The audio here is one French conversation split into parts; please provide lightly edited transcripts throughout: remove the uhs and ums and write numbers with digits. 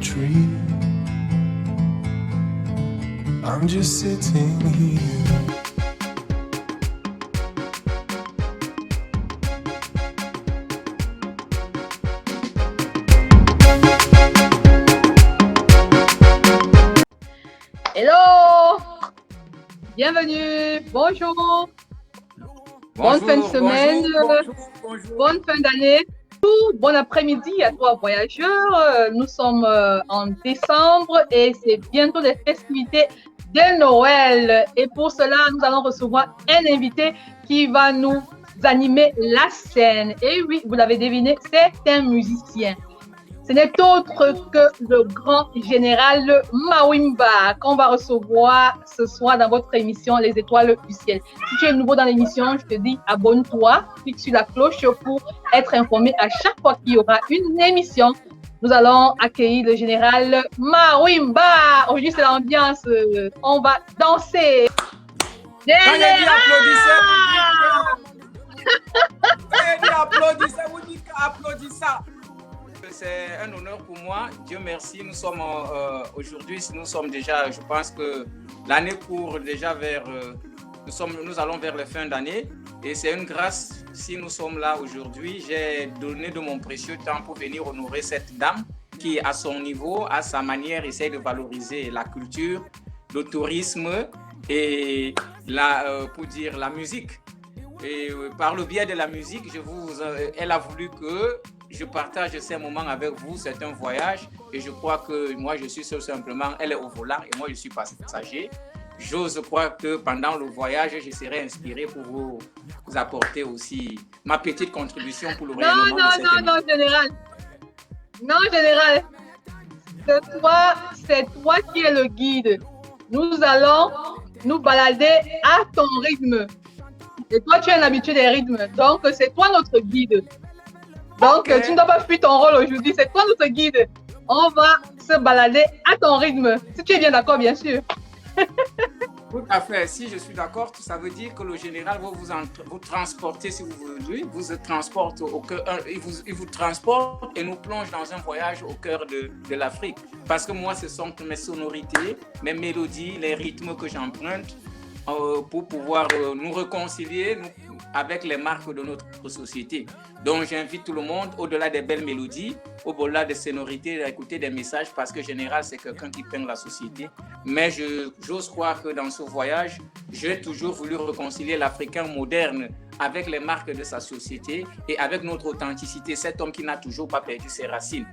tree. I'm just sitting here. Hello! Bienvenue, bonjour, bonne fin de semaine, Bonjour. bonne fin d'année, bon après-midi à toi voyageurs. Nous sommes en décembre et c'est bientôt les festivités de Noël. Et pour cela, nous allons recevoir un invité qui va nous animer la scène. Et oui, vous l'avez deviné, c'est un musicien. Ce n'est autre que le grand général Mawimba qu'on va recevoir ce soir dans votre émission Les Étoiles du Ciel. Si tu es nouveau dans l'émission, je te dis abonne-toi, clique sur la cloche pour être informé à chaque fois qu'il y aura une émission. Nous allons accueillir le général Mawimba. Aujourd'hui, c'est l'ambiance. On va danser. Général! Applaudissez. C'est un honneur pour moi. Dieu merci. Nous sommes aujourd'hui, nous sommes déjà, je pense que l'année court déjà vers, nous allons vers la fin d'année. Et c'est une grâce si nous sommes là aujourd'hui. J'ai donné de mon précieux temps pour venir honorer cette dame qui, à son niveau, à sa manière, essaie de valoriser la culture, le tourisme et pour dire la musique. Et par le biais de la musique, elle a voulu que je partage ces moments avec vous. C'est un voyage et je crois que moi, je suis simplement, elle est au volant et moi, je suis passager. J'ose croire que pendant le voyage, je serai inspiré pour vous apporter aussi ma petite contribution pour le rayonnement de cette émission. Non, général. C'est toi qui es le guide. Nous allons nous balader à ton rythme. Et toi, tu es un habitué des rythmes. Donc, c'est toi notre guide. Donc, okay. Tu ne dois pas fuir ton rôle aujourd'hui. C'est toi notre guide. On va se balader à ton rythme. Si tu es bien d'accord, bien sûr. Tout à fait. Si je suis d'accord, ça veut dire que le général va vous transporter, si vous voulez, vous transporte au cœur, il vous transporte et nous plonge dans un voyage au cœur de l'Afrique. Parce que moi, ce sont mes sonorités, mes mélodies, les rythmes que j'emprunte pour pouvoir nous réconcilier avec les marques de notre société. Donc, j'invite tout le monde, au-delà des belles mélodies, au-delà des sonorités, à écouter des messages parce que Général, c'est quelqu'un qui peint la société. Mais j'ose croire que dans ce voyage, j'ai toujours voulu réconcilier l'Africain moderne avec les marques de sa société et avec notre authenticité, cet homme qui n'a toujours pas perdu ses racines.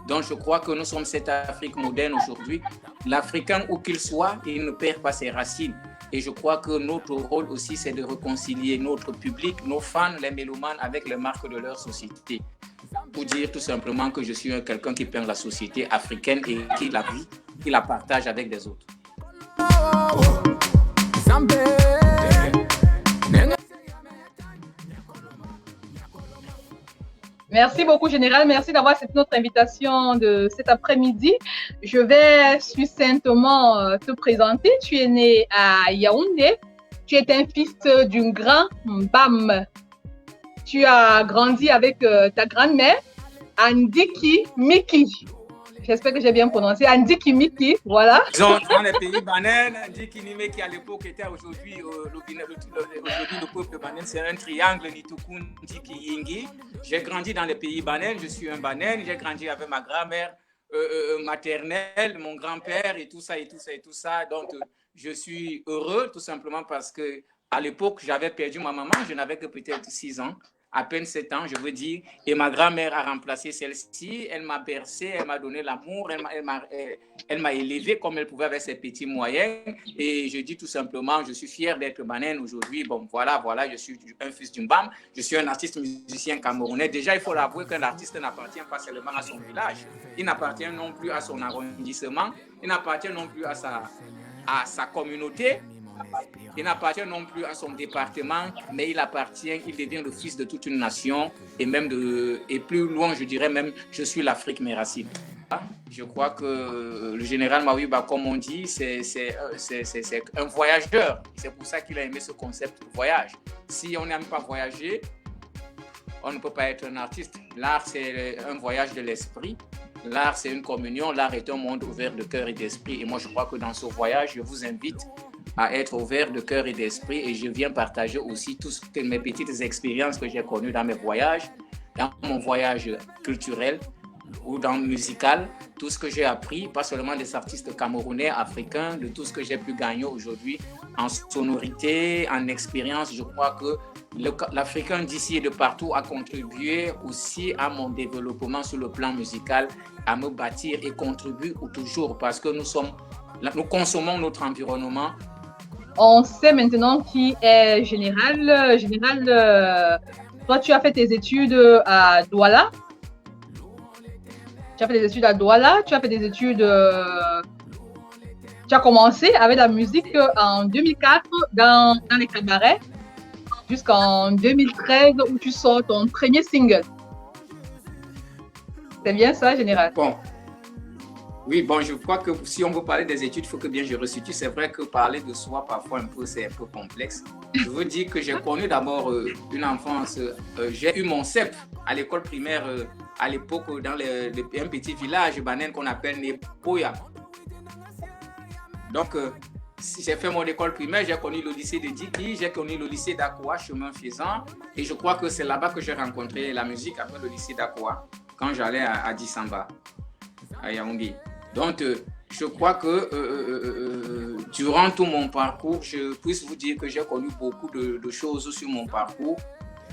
Donc, je crois que nous sommes cette Afrique moderne aujourd'hui. L'Africain, où qu'il soit, il ne perd pas ses racines. Et je crois que notre rôle aussi, c'est de réconcilier notre public, nos fans, les mélomanes avec les marques de leur société. Pour dire tout simplement que je suis quelqu'un qui peint la société africaine et qui la vit, qui la partage avec des autres. Merci beaucoup, Général. Merci d'avoir accepté notre invitation de cet après-midi. Je vais succinctement te présenter. Tu es né à Yaoundé. Tu es un fils d'une grand Mbam. Tu as grandi avec ta grand-mère, Andiki Miki. J'espère que j'ai bien prononcé. Andiki Miki, voilà. Dans les pays Banen, Andiki Miki qui à l'époque était aujourd'hui le peuple Banen, c'est un triangle Nitukun Ndiki Yingi. J'ai grandi dans les pays Banen, je suis un Banen, j'ai grandi avec ma grand-mère maternelle, mon grand-père et tout ça. Donc, je suis heureux tout simplement parce que à l'époque, j'avais perdu ma maman, je n'avais que peut-être 6 ans. À peine 7 ans, je veux dire, et ma grand-mère a remplacé celle-ci, elle m'a bercé, elle m'a donné l'amour, elle m'a élevé comme elle pouvait avec ses petits moyens, et je dis tout simplement, je suis fier d'être Banen aujourd'hui. Bon, voilà, je suis un fils d'une Bam, je suis un artiste musicien camerounais. Déjà, il faut l'avouer qu'un artiste n'appartient pas seulement à son village, il n'appartient non plus à son arrondissement, il n'appartient non plus à sa communauté, il n'appartient non plus à son département, mais il devient le fils de toute une nation et plus loin, je dirais même, je suis l'Afrique, mes racines. Je crois que le général Mawimba, comme on dit, c'est un voyageur. C'est pour ça qu'il a aimé ce concept de voyage. Si on n'aime pas voyager, on ne peut pas être un artiste. L'art, c'est un voyage de l'esprit. L'art, c'est une communion. L'art est un monde ouvert de cœur et d'esprit. Et moi, je crois que dans ce voyage, je vous invite à être ouvert de cœur et d'esprit. Et je viens partager aussi toutes mes petites expériences que j'ai connues dans mes voyages, dans mon voyage culturel ou dans le musical, tout ce que j'ai appris, pas seulement des artistes camerounais, africains, de tout ce que j'ai pu gagner aujourd'hui en sonorité, en expérience. Je crois que l'Africain d'ici et de partout a contribué aussi à mon développement sur le plan musical, à me bâtir et contribue toujours parce que nous consommons notre environnement. On sait maintenant qui est Général. Général, toi, tu as fait tes études à Douala. Tu as fait des études à Douala. Tu as fait des études. Tu as commencé avec la musique en 2004 dans les cabarets jusqu'en 2013 où tu sors ton premier single. C'est bien ça, Général? Bon. Oui, bon, je crois que si on veut parler des études, il faut que bien je resitue. C'est vrai que parler de soi, parfois, c'est un peu complexe. Je veux dire que j'ai connu d'abord une enfance. J'ai eu mon CEP à l'école primaire à l'époque dans un petit village banane qu'on appelle Nepoya. Donc, j'ai fait mon école primaire, j'ai connu le lycée de Diki, j'ai connu le lycée d'Akoua, chemin faisant. Et je crois que c'est là-bas que j'ai rencontré la musique après le lycée d'Akoua, quand j'allais à Dissamba, à Yaoundé. Donc, je crois que durant tout mon parcours, je puisse vous dire que j'ai connu beaucoup de choses sur mon parcours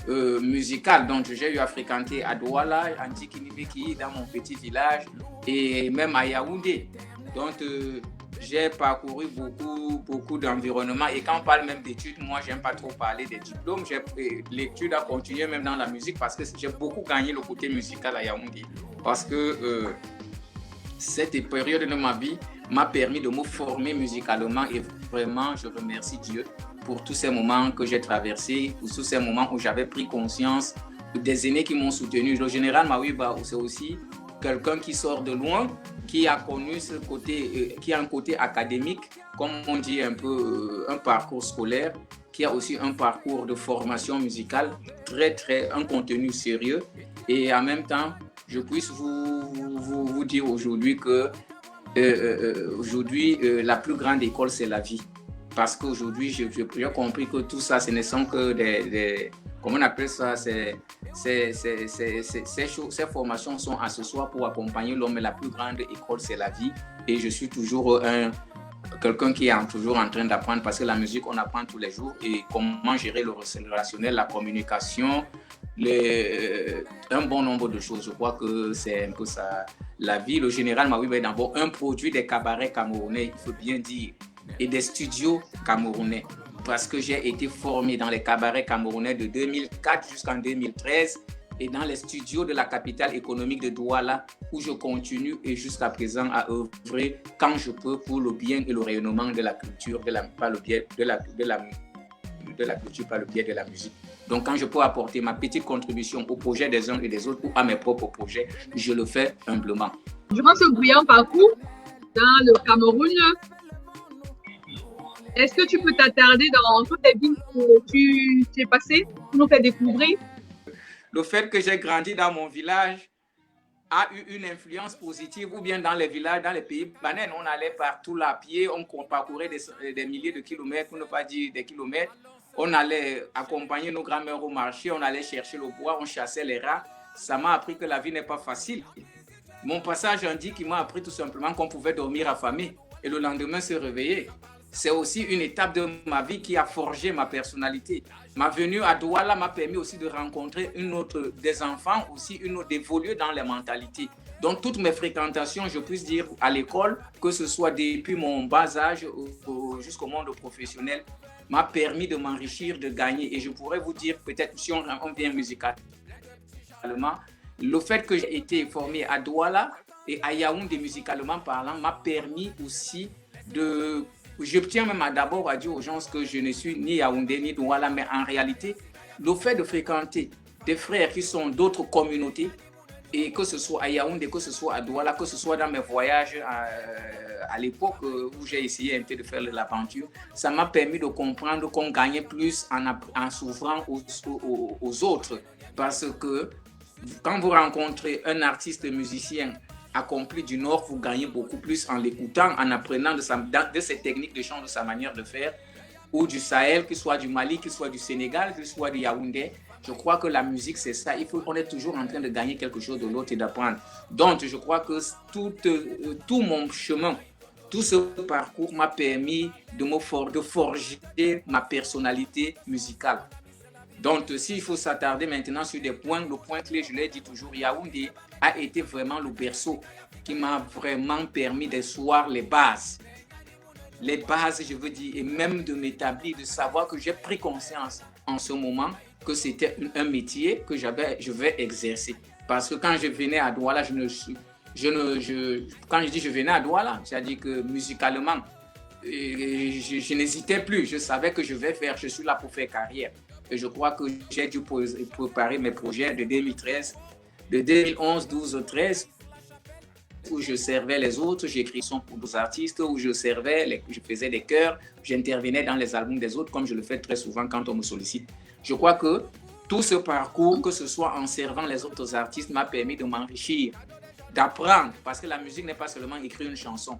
musical. Donc, j'ai eu à fréquenter à Douala, à Ndikinibeki, dans mon petit village, et même à Yaoundé. Donc, j'ai parcouru beaucoup d'environnements. Et quand on parle même d'études, moi, j'aime pas trop parler des diplômes. L'étude a continué même dans la musique parce que j'ai beaucoup gagné le côté musical à Yaoundé. Parce que cette période de ma vie m'a permis de me former musicalement et vraiment, je remercie Dieu pour tous ces moments que j'ai traversés, pour tous ces moments où j'avais pris conscience des aînés qui m'ont soutenu. Le général Mawiba, c'est aussi quelqu'un qui sort de loin, qui a connu ce côté, qui a un côté académique, comme on dit un peu, un parcours scolaire, qui a aussi un parcours de formation musicale, un contenu sérieux. Et en même temps, je puisse vous dire aujourd'hui que la plus grande école, c'est la vie. Parce qu'aujourd'hui, j'ai compris que tout ça, ce ne sont que comment on appelle ça, ces formations sont à ce soir pour accompagner l'homme. Mais la plus grande école, c'est la vie. Et je suis toujours quelqu'un qui est toujours en train d'apprendre parce que la musique, on apprend tous les jours. Et comment gérer le relationnel, la communication, un bon nombre de choses. Je crois que c'est un peu ça. La vie, le général Mawiba est d'abord un produit des cabarets camerounais, il faut bien dire, et des studios camerounais. Parce que j'ai été formé dans les cabarets camerounais de 2004 jusqu'en 2013 et dans les studios de la capitale économique de Douala où je continue et jusqu'à présent à œuvrer quand je peux pour le bien et le rayonnement de la culture, par le biais de la culture, par le biais de la musique. Donc quand je peux apporter ma petite contribution au projet des uns et des autres ou à mes propres projets, je le fais humblement. Durant ce brillant parcours dans le Cameroun, est-ce que tu peux t'attarder dans toutes les villes où tu es passé pour nous faire découvrir? Le fait que j'ai grandi dans mon village a eu une influence positive, ou bien dans les villages, dans les pays bananes, on allait partout là à pied, on parcourait des milliers de kilomètres, pour ne pas dire des kilomètres. On allait accompagner nos grands-mères au marché, on allait chercher le bois, on chassait les rats. Ça m'a appris que la vie n'est pas facile. Mon passage en dit qu'il m'a appris tout simplement qu'on pouvait dormir affamé et le lendemain se réveiller. C'est aussi une étape de ma vie qui a forgé ma personnalité. Ma venue à Douala m'a permis aussi de rencontrer des enfants, aussi d'évoluer dans les mentalités. Donc, toutes mes fréquentations, je puisse dire, à l'école, que ce soit depuis mon bas âge jusqu'au monde professionnel, m'a permis de m'enrichir, de gagner. Et je pourrais vous dire, peut-être, si on vient musicalement, le fait que j'ai été formé à Douala et à Yaoundé musicalement parlant m'a permis aussi de... Je tiens même d'abord à dire aux gens que je ne suis ni Yaoundé ni Douala, mais en réalité, le fait de fréquenter des frères qui sont d'autres communautés, et que ce soit à Yaoundé, que ce soit à Douala, que ce soit dans mes voyages à l'époque où j'ai essayé un peu de faire l'aventure, ça m'a permis de comprendre qu'on gagnait plus en s'ouvrant aux autres. Parce que quand vous rencontrez un artiste musicien accompli du Nord, vous gagnez beaucoup plus en l'écoutant, en apprenant de ses techniques de chant, de sa manière de faire, ou du Sahel, qu'il soit du Mali, qu'il soit du Sénégal, qu'il soit du Yaoundé. Je crois que la musique, c'est ça. On est toujours en train de gagner quelque chose de l'autre et d'apprendre. Donc, je crois que tout mon chemin, tout ce parcours m'a permis de forger ma personnalité musicale. Donc, s'il faut s'attarder maintenant sur des points, le point clé, je l'ai dit toujours, Yaoundé a été vraiment le berceau qui m'a vraiment permis d'asseoir les bases. Les bases, je veux dire, et même de m'établir, de savoir que j'ai pris conscience en ce moment que c'était un métier que je vais exercer. Parce que quand je venais à Douala, quand je dis je venais à Douala, c'est-à-dire que musicalement, je n'hésitais plus. Je savais que je suis là pour faire carrière. Et je crois que j'ai dû préparer mes projets de 2013, de 2011, 12, 13, où je servais les autres, j'écrivais son pour d'autres artistes, où je faisais des chœurs, j'intervenais dans les albums des autres, comme je le fais très souvent quand on me sollicite. Je crois que tout ce parcours, que ce soit en servant les autres artistes, m'a permis de m'enrichir, d'apprendre, parce que la musique n'est pas seulement écrire une chanson.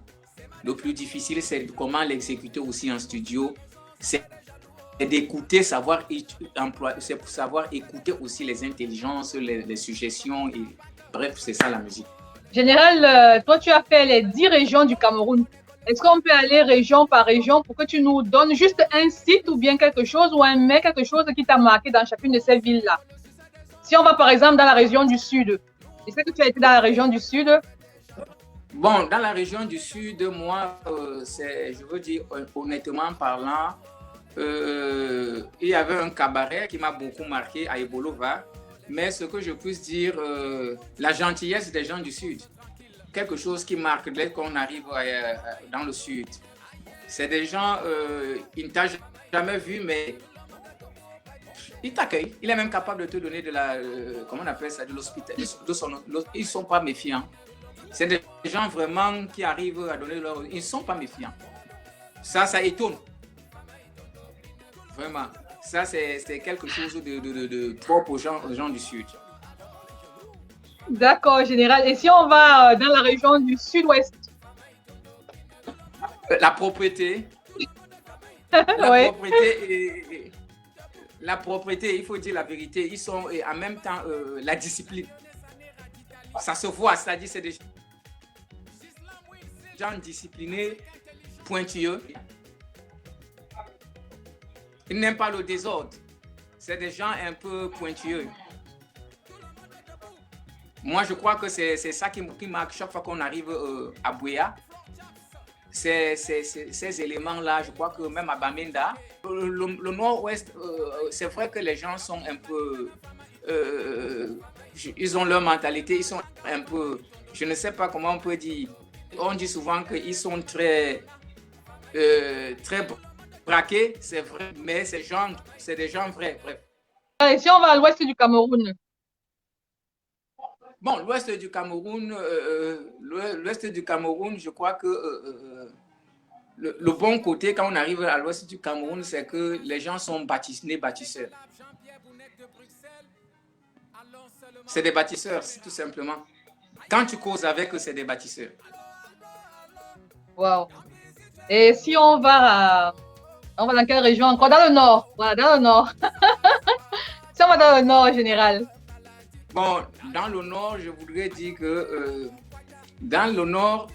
Le plus difficile, c'est comment l'exécuter aussi en studio. C'est d'écouter, savoir écouter aussi les intelligences, les suggestions. Et, bref, c'est ça la musique. Général, toi, tu as fait les 10 régions du Cameroun. Est-ce qu'on peut aller région par région pour que tu nous donnes juste un site ou bien quelque chose ou quelque chose qui t'a marqué dans chacune de ces villes-là? Si on va par exemple dans la région du Sud, est-ce que tu as été dans la région du Sud? Bon, dans la région du Sud, moi, je veux dire, honnêtement parlant, il y avait un cabaret qui m'a beaucoup marqué à Ebolova. Mais ce que je puisse dire, la gentillesse des gens du Sud, quelque chose qui marque dès qu'on arrive dans le Sud. C'est des gens, ils ne t'ont jamais vu, mais ils t'accueillent. Il est même capable de te donner de la, comment on appelle ça, de l'hospitalité. Ils ne sont pas méfiants. C'est des gens vraiment qui arrivent à donner leur... Ils ne sont pas méfiants. Ça étonne. Vraiment. Ça, c'est quelque chose de propre aux gens du Sud. D'accord, général. Et si on va dans la région du Sud-Ouest? La propriété. La propriété, il faut dire la vérité. Ils sont en même temps la discipline. Ça se voit, c'est-à-dire c'est des gens disciplinés, pointilleux. Ils n'aiment pas le désordre. C'est des gens un peu pointilleux. Moi, je crois que c'est ça qui marque chaque fois qu'on arrive à Buea. Ces éléments-là, je crois que même à Bamenda, le nord-ouest, c'est vrai que les gens sont un peu... ils ont leur mentalité, ils sont un peu... Je ne sais pas comment on peut dire. On dit souvent qu'ils sont très braqués, c'est vrai, mais c'est des gens vrais, bref. Et si on va à l'ouest du Cameroun? Bon, l'ouest du Cameroun, je crois que le bon côté quand on arrive à l'ouest du Cameroun, c'est que les gens sont bâtisseurs. C'est des bâtisseurs, tout simplement. Quand tu causes avec eux, c'est des bâtisseurs. Wow. Et si on va dans quelle région encore? Dans le nord. Voilà, dans le nord. Si on va dans le nord en général. Bon, dans le nord, je voudrais dire que dans le nord,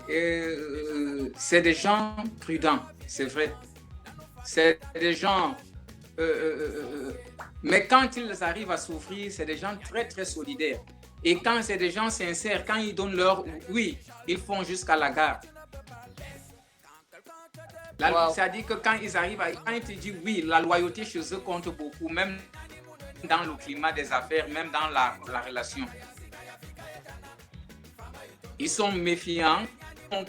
c'est des gens prudents, c'est vrai. C'est des gens... mais quand ils arrivent à souffrir, c'est des gens très, très solidaires. Et quand c'est des gens sincères, quand ils donnent leur oui, ils font jusqu'à la gare. Wow. C'est-à-dire que quand ils arrivent, quand ils te disent oui, la loyauté chez eux compte beaucoup, même dans le climat des affaires, même dans la relation. Ils sont méfiants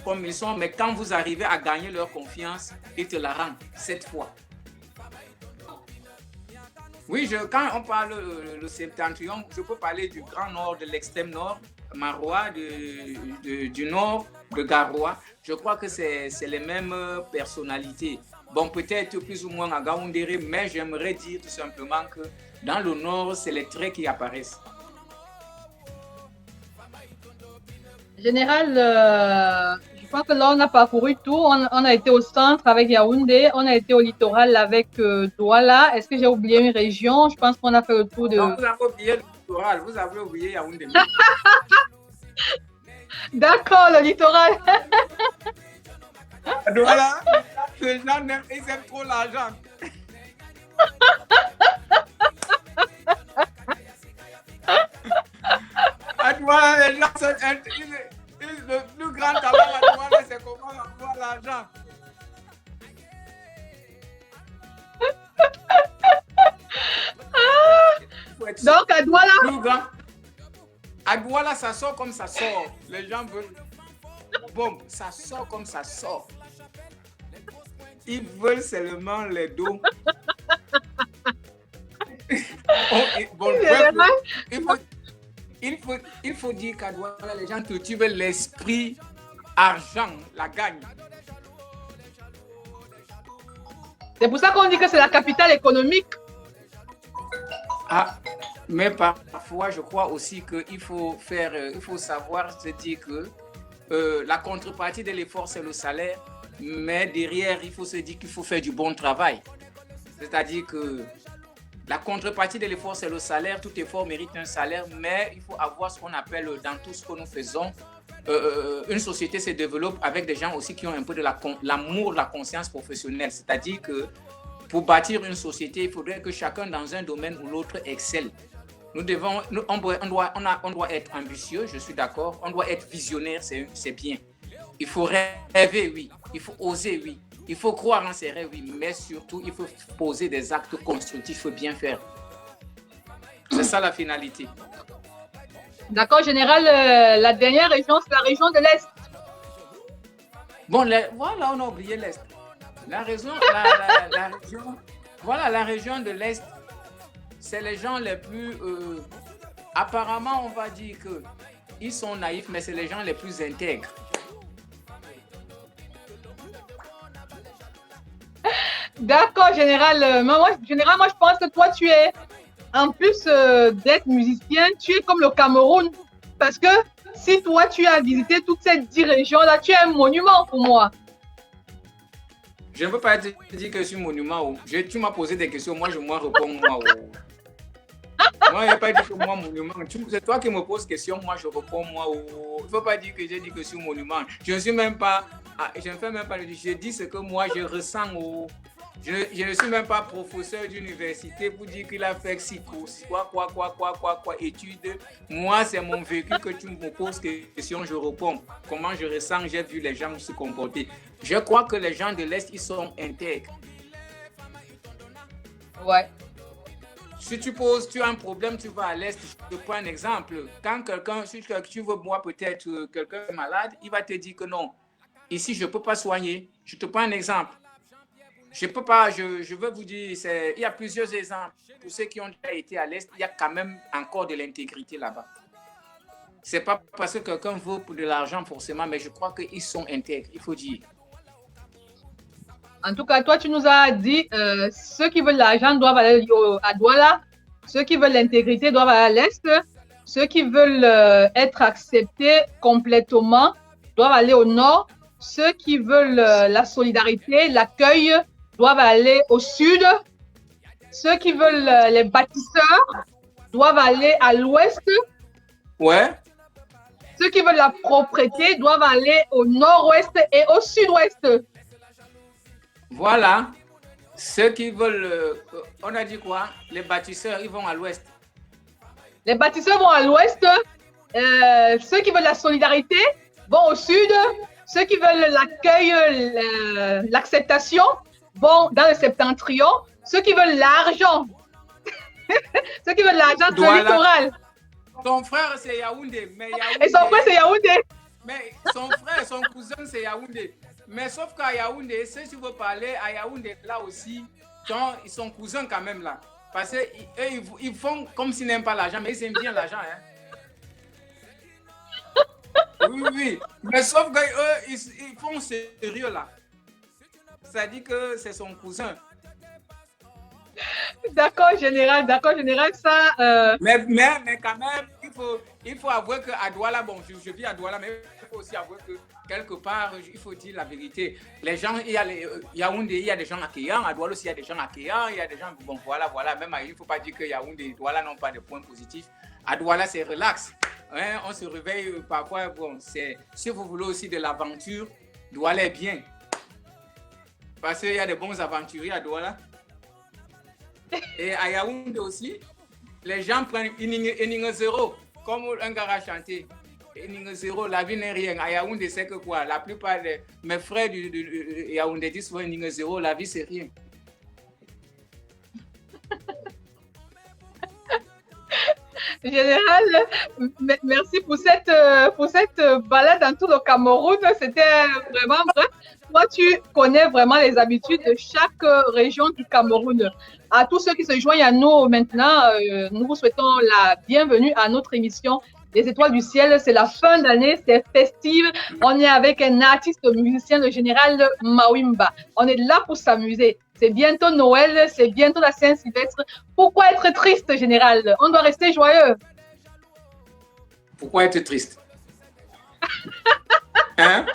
comme ils sont, mais quand vous arrivez à gagner leur confiance, ils te la rendent cette fois. Oui, quand on parle le septentrion, je peux parler du Grand Nord, de l'extrême Nord, Marois, du Nord, de Garoua. Je crois que c'est les mêmes personnalités. Bon, peut-être plus ou moins à Gaoundéré, mais j'aimerais dire tout simplement que dans le Nord, c'est les traits qui apparaissent. Général, je pense que là, on a parcouru tout. On a été au centre avec Yaoundé, on a été au littoral avec Douala. Est-ce que j'ai oublié une région? Je pense qu'on a fait le tour de... Non, vous avez oublié le littoral, vous avez oublié Yaoundé. D'accord, le littoral. Voilà, les gens ils aiment trop l'argent. À Douala, les gens le plus grand talent à Douala, c'est comment avoir l'argent. Donc, à Douala. Plus grand. À Douala, ça sort comme ça sort. Les gens veulent. Bon, ça sort comme ça sort. Ils veulent seulement les dos. Bon, il faut dire qu'à Douala, les gens cultivent l'esprit argent, la gagne. C'est pour ça qu'on dit que c'est la capitale économique. Ah, mais parfois, je crois aussi qu'il faut savoir se dire que la contrepartie de l'effort, c'est le salaire, mais derrière, il faut se dire qu'il faut faire du bon travail. C'est-à-dire que la contrepartie de l'effort, c'est le salaire. Tout effort mérite un salaire, mais il faut avoir ce qu'on appelle, dans tout ce que nous faisons, une société se développe avec des gens aussi qui ont un peu de l'amour, de la conscience professionnelle. C'est-à-dire que pour bâtir une société, il faudrait que chacun dans un domaine ou l'autre excelle. On doit être ambitieux, je suis d'accord. On doit être visionnaire, c'est bien. Il faut rêver, oui. Il faut oser, oui. Il faut croire en ses rêves, oui. Mais surtout, il faut poser des actes constructifs, il faut bien faire. C'est ça la finalité. D'accord, général, la dernière région, c'est la région de l'Est. Bon, voilà, on a oublié l'Est. La région de l'Est, c'est les gens les plus... apparemment, on va dire qu'ils sont naïfs, mais c'est les gens les plus intègres. D'accord, général. Moi, je pense que toi, tu es, en plus d'être musicien, tu es comme le Cameroun. Parce que si toi, tu as visité toutes ces 10 régions-là, tu es un monument pour moi. Je ne peux pas te dire que je suis monument. Tu m'as posé des questions, moi, je m'en réponds, moi. Moi, je n'ai pas dit que moi, monument. C'est toi qui me poses question, moi, je réponds, moi. Il ne faut pas dire que j'ai dit que je suis monument. Je ne suis même pas... Je ne fais même pas... Je dis ce que moi, je ressens. Je ne suis même pas professeur d'université pour dire qu'il a fait quoi, études. Moi, c'est mon vécu que tu me poses question, je réponds. Comment je ressens, j'ai vu les gens se comporter. Je crois que les gens de l'Est, ils sont intègres. Ouais. Si tu as un problème, tu vas à l'Est. Je te prends un exemple. Quand si tu veux voir peut-être quelqu'un est malade, il va te dire que non. Ici, je ne peux pas soigner. Je te prends un exemple. Je peux pas, je veux vous dire, il y a plusieurs exemples. Pour ceux qui ont déjà été à l'Est, il y a quand même encore de l'intégrité là-bas. Ce n'est pas parce que quelqu'un veut pour de l'argent forcément, mais je crois qu'ils sont intègres, il faut dire. En tout cas, toi, tu nous as dit, ceux qui veulent l'argent doivent aller à Douala, ceux qui veulent l'intégrité doivent aller à l'Est, ceux qui veulent être acceptés complètement doivent aller au Nord, ceux qui veulent la solidarité, l'accueil, doivent aller au Sud, ceux qui veulent les bâtisseurs doivent aller à l'Ouest. Ouais. Ceux qui veulent la propreté doivent aller au Nord-Ouest et au Sud-Ouest. Voilà. Ceux qui veulent, on a dit quoi? Les bâtisseurs, ils vont à l'Ouest. Les bâtisseurs vont à l'Ouest. Ceux qui veulent la solidarité vont au Sud. Ceux qui veulent l'accueil, l'acceptation vont dans le septentrion. Ceux qui veulent l'argent, ceux qui veulent l'argent, c'est le littoral. Ton frère, c'est Yaoundé. Mais Et son frère, c'est Yaoundé. Mais son frère, son cousin, c'est Yaoundé. Mais sauf qu'à Yaoundé, si tu veux parler à Yaoundé, là aussi, ils sont cousins quand même là. Parce qu'ils font comme s'ils n'aiment pas l'argent, mais ils aiment bien l'argent. Hein. Oui. Mais sauf qu'eux, ils font sérieux là. Ça dit que c'est son cousin. D'accord, général, ça... Mais quand même, il il faut avouer qu'à Douala, bon, je vis à Douala, mais il faut aussi avouer que quelque part, il faut dire la vérité. Les gens, il y a Yaoundé, il y a des gens accueillants, à Douala aussi, il y a des gens accueillants, il y a des gens, bon, voilà, même il ne faut pas dire que Yaoundé et Douala n'ont pas de points positifs. À Douala, c'est relax. Hein, on se réveille parfois, bon, si vous voulez aussi de l'aventure, Douala est bien. Parce qu'il y a des bons aventuriers à Douala. Et à Yaoundé aussi, les gens prennent Ening Zéro, comme un gars a chanté. Ening Zéro, la vie n'est rien. À Yaoundé, c'est que quoi? La plupart de mes frères du Yaoundé disent souvent Ening Zéro, la vie, c'est rien. Général, merci pour cette balade dans tout le Cameroun. C'était vraiment vrai. Toi, tu connais vraiment les habitudes de chaque région du Cameroun. À tous ceux qui se joignent à nous maintenant, nous vous souhaitons la bienvenue à notre émission Les Étoiles du Ciel. C'est la fin d'année, c'est festive. On est avec un artiste musicien, le général Mawimba. On est là pour s'amuser. C'est bientôt Noël, c'est bientôt la Saint-Sylvestre. Pourquoi être triste, général? On doit rester joyeux. Pourquoi être triste? Hein?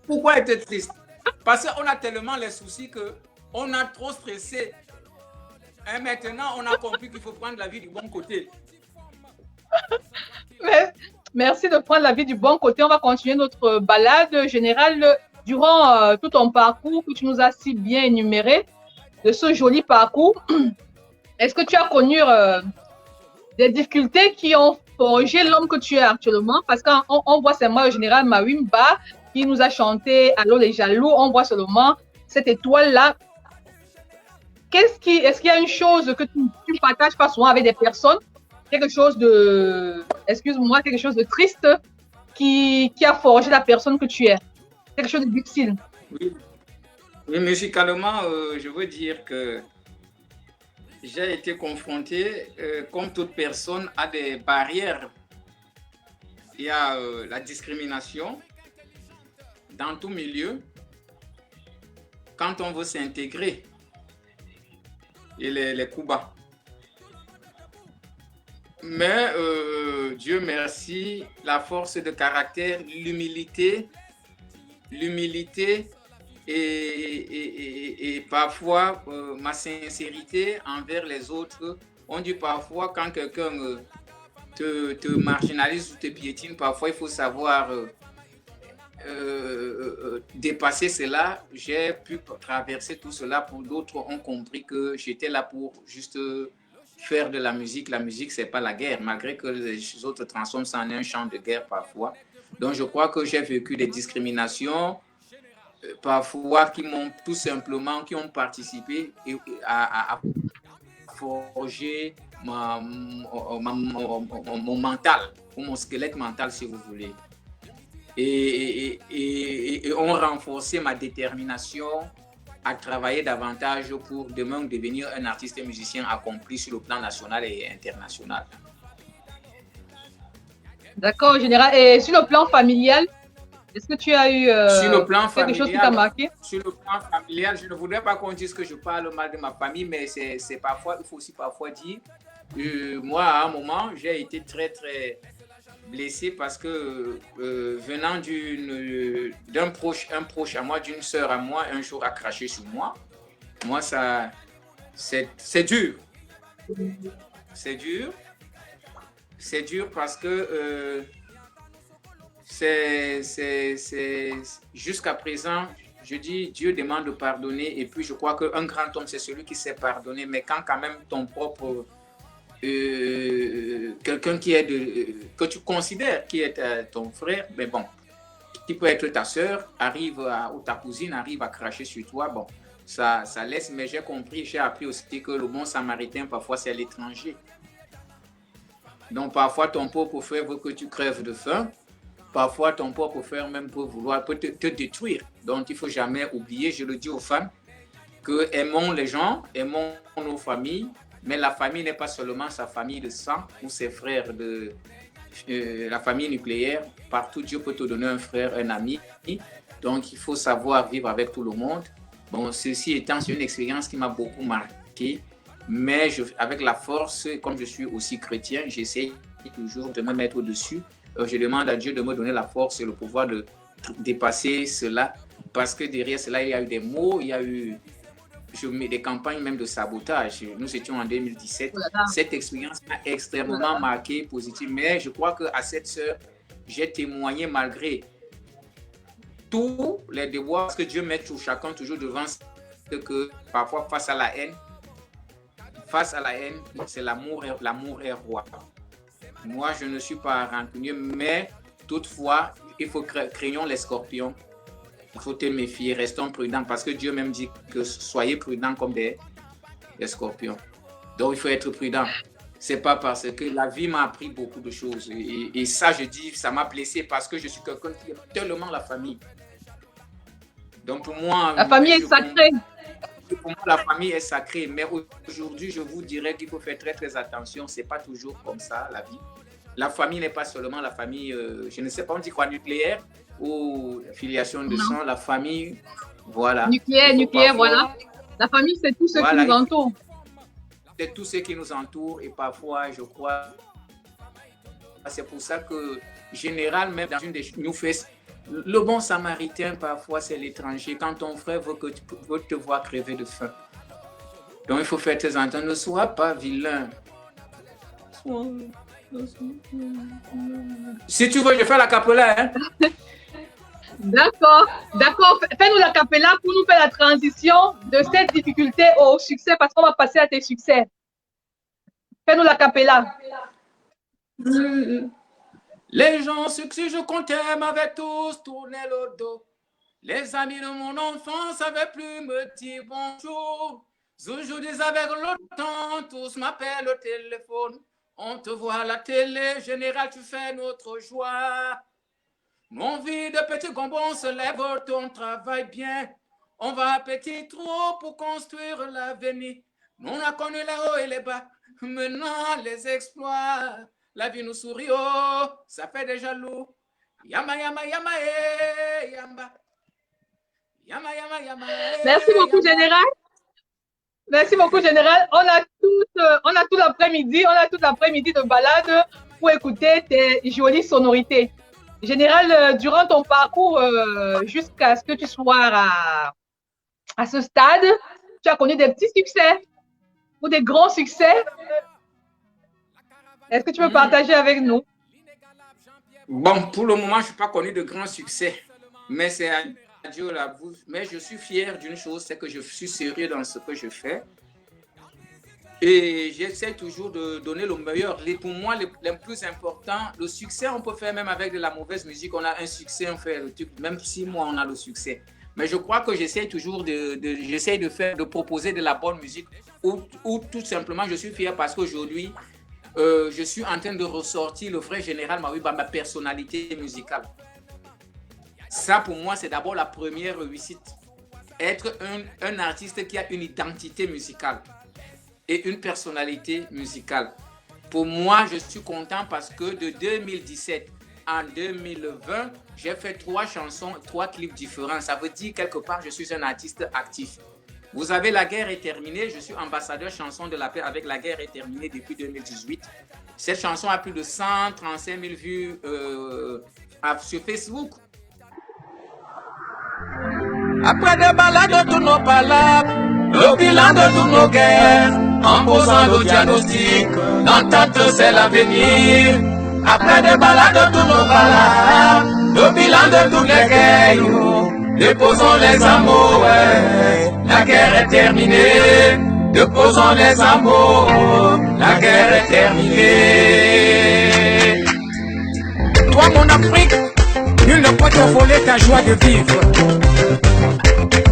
Pourquoi être triste? Parce qu'on a tellement les soucis qu'on a trop stressé. Et maintenant, on a compris qu'il faut prendre la vie du bon côté. Merci de prendre la vie du bon côté. On va continuer notre balade. Général, durant tout ton parcours que tu nous as si bien énuméré, de ce joli parcours, est-ce que tu as connu des difficultés qui ont forgé l'homme que tu es actuellement? Parce qu'on voit seulement le général Mawimba qui nous a chanté Allô les jaloux, on voit seulement cette étoile-là. Est-ce qu'il y a une chose que tu ne partages pas souvent avec des personnes? Quelque chose de, excuse-moi, quelque chose de triste qui a forgé la personne que tu es? Quelque chose de difficile? Oui, musicalement, je veux dire que j'ai été confronté, comme toute personne, à des barrières. Il y a la discrimination dans tout milieu quand on veut s'intégrer et les coups bas. Mais Dieu merci, la force de caractère, l'humilité et parfois ma sincérité envers les autres. On dit parfois quand quelqu'un te marginalise ou te piétine, parfois il faut savoir dépasser cela. J'ai pu traverser tout cela. Pour d'autres ont compris que j'étais là pour juste faire de la musique. La musique, c'est pas la guerre, malgré que les autres transforment ça en un champ de guerre parfois. Donc je crois que j'ai vécu des discriminations parfois qui m'ont tout simplement, qui ont participé à forger mon mental, ou mon squelette mental si vous voulez. Et ont renforcé ma détermination à travailler davantage pour demain devenir un artiste et musicien accompli sur le plan national et international. D'accord, général. Et sur le plan familial, est-ce que tu as eu sur le plan quelque chose qui t'a marqué? Sur le plan familial, je ne voudrais pas qu'on dise que je parle mal de ma famille, mais c'est parfois, il faut aussi parfois dire, moi à un moment, j'ai été très très blessé parce que venant d'un proche, un proche à moi, d'une sœur à moi, un jour a craché sur moi. Moi, ça, c'est dur. C'est dur. C'est dur parce que jusqu'à présent, je dis Dieu demande de pardonner et puis je crois qu'un grand homme, c'est celui qui sait pardonner, mais quand même ton propre quelqu'un qui est que tu considères qui est ton frère, mais bon, qui peut être ta sœur, ou ta cousine arrive à cracher sur toi, bon, ça laisse, mais j'ai compris, j'ai appris aussi que le bon samaritain, parfois, c'est l'étranger. Donc, parfois, ton propre frère veut que tu crèves de faim. Parfois, ton propre frère même peut te détruire. Donc, il ne faut jamais oublier, je le dis aux femmes, que aimons les gens, aimons nos familles, mais la famille n'est pas seulement sa famille de sang ou ses frères de la famille nucléaire. Partout, Dieu peut te donner un frère, un ami. Donc, il faut savoir vivre avec tout le monde. Bon, ceci étant, c'est une expérience qui m'a beaucoup marqué mais avec la force, comme je suis aussi chrétien, j'essaie toujours de me mettre au-dessus. Je demande à Dieu de me donner la force et le pouvoir de dépasser cela, parce que derrière cela, il y a eu des mots, il y a eu des campagnes même de sabotage. Nous étions en 2017. Voilà. Cette expérience m'a extrêmement marqué, positive, mais je crois qu'à cette sœur, j'ai témoigné malgré tous les devoirs que Dieu met sur chacun toujours devant, que parfois face à la haine, c'est l'amour est roi. Moi, je ne suis pas rancunier, mais toutefois, il faut craignons les scorpions. Il faut te méfier, restons prudents, parce que Dieu même dit que soyez prudents comme des scorpions. Donc, il faut être prudent. C'est pas parce que la vie m'a appris beaucoup de choses. Et ça, je dis, ça m'a blessé parce que je suis quelqu'un qui aime tellement la famille. Donc, pour moi... La famille est sacrée. Pour moi, la famille est sacrée. Mais aujourd'hui, je vous dirais qu'il faut faire très, très attention. C'est pas toujours comme ça, la vie. La famille n'est pas seulement la famille, je ne sais pas, on dit quoi, nucléaire ou filiation de sang. La famille, voilà. Nucléaire, voilà. La famille, c'est tout ce qui nous entoure. C'est tout ce qui nous entoure et parfois, je crois, c'est pour ça que, général, même dans une des nous fait, le bon samaritain, parfois, c'est l'étranger. Quand ton frère veut te voir crever de faim. Donc, il faut faire tes ententes. Ne sois pas vilain. Si tu veux, je fais la capella, hein? D'accord. Fais-nous la capella pour nous faire la transition de cette difficulté au succès, parce qu'on va passer à tes succès. Fais-nous la capella. Les gens, ceux que je comptais, m'avaient tous tourné le dos. Les amis de mon enfance avaient plus me dire bonjour. Aujourd'hui, avec le temps, tous m'appellent au téléphone. On te voit à la télé, général, tu fais notre joie. Mon vie de petit gombon se lève, on travaille bien. On va à petit trou pour construire l'avenir. On a connu les hauts et les bas, maintenant les exploits. La vie nous sourit, oh, ça fait des jaloux. Yama, yama, yama, eh, yamba. Yama, yama, yama, eh, merci beaucoup, yama. Général. Merci beaucoup, Général. On a tout l'après-midi de balade pour écouter tes jolies sonorités. Général, durant ton parcours, jusqu'à ce que tu sois à ce stade, tu as connu des petits succès ou des grands succès. Est-ce que tu peux partager avec nous? Bon, pour le moment, je n'ai pas connu de grands succès, mais c'est à Dieu la bouche. Mais je suis fier d'une chose, c'est que je suis sérieux dans ce que je fais. Et j'essaie toujours de donner le meilleur. Pour moi, le plus important, le succès, on peut faire même avec de la mauvaise musique. On a un succès, on fait le truc. Même 6 mois, on a le succès. Mais je crois que j'essaie toujours de proposer de la bonne musique. Ou tout simplement, je suis fier parce qu'aujourd'hui, je suis en train de ressortir le vrai Général Mawiba, ma personnalité musicale. Ça, pour moi, c'est d'abord la première réussite. Être un artiste qui a une identité musicale et une personnalité musicale. Pour moi, je suis content parce que de 2017 en 2020, j'ai fait 3 chansons, 3 clips différents. Ça veut dire quelque part, je suis un artiste actif. Vous avez La guerre est terminée. Je suis ambassadeur chanson de la paix avec La guerre est terminée depuis 2018. Cette chanson a plus de 135 000 vues sur Facebook. Après des balades de tous nos palabres, le bilan de toutes nos guerres, en posant le diagnostic, l'entente c'est l'avenir. Après des balades de tous nos palabres, le bilan de toutes les guerres, déposons les amours, ouais. La guerre est terminée, déposons les amours, la guerre est terminée. Toi mon Afrique, nul ne peut te voler ta joie de vivre.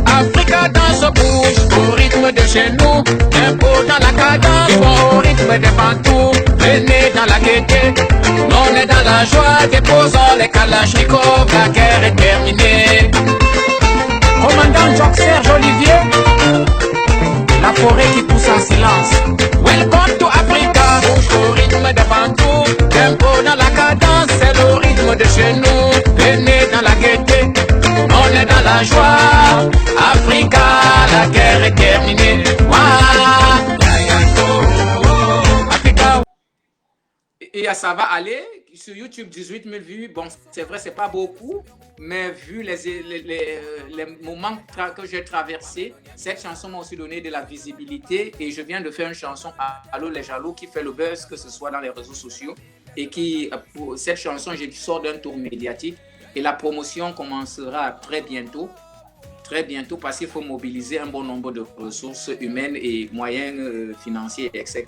Africa danse bouge au rythme de chez nous, impôt dans la cadence, au rythme des bantous, venez dans la gaieté, on est dans la joie, déposons les kalachnikovs, la guerre est terminée. Commandant Jacques Serge Olivier, la forêt qui pousse en silence. Welcome to Africa, bouge au rythme des bantous, impôt dans la cadence, c'est le rythme de chez nous, venez dans la gaieté, on est dans la joie. Africa, la guerre est terminée. Wow. Et ça va aller. Sur YouTube, 18 000 vues. Bon, c'est vrai, c'est pas beaucoup, mais vu les moments que j'ai traversés, cette chanson m'a aussi donné de la visibilité. Et je viens de faire une chanson, Allô les jaloux, qui fait le buzz, que ce soit dans les réseaux sociaux. Et pour cette chanson, je sors d'un tour médiatique. Et la promotion commencera très bientôt. Très bientôt, parce qu'il faut mobiliser un bon nombre de ressources humaines et moyens financiers, etc.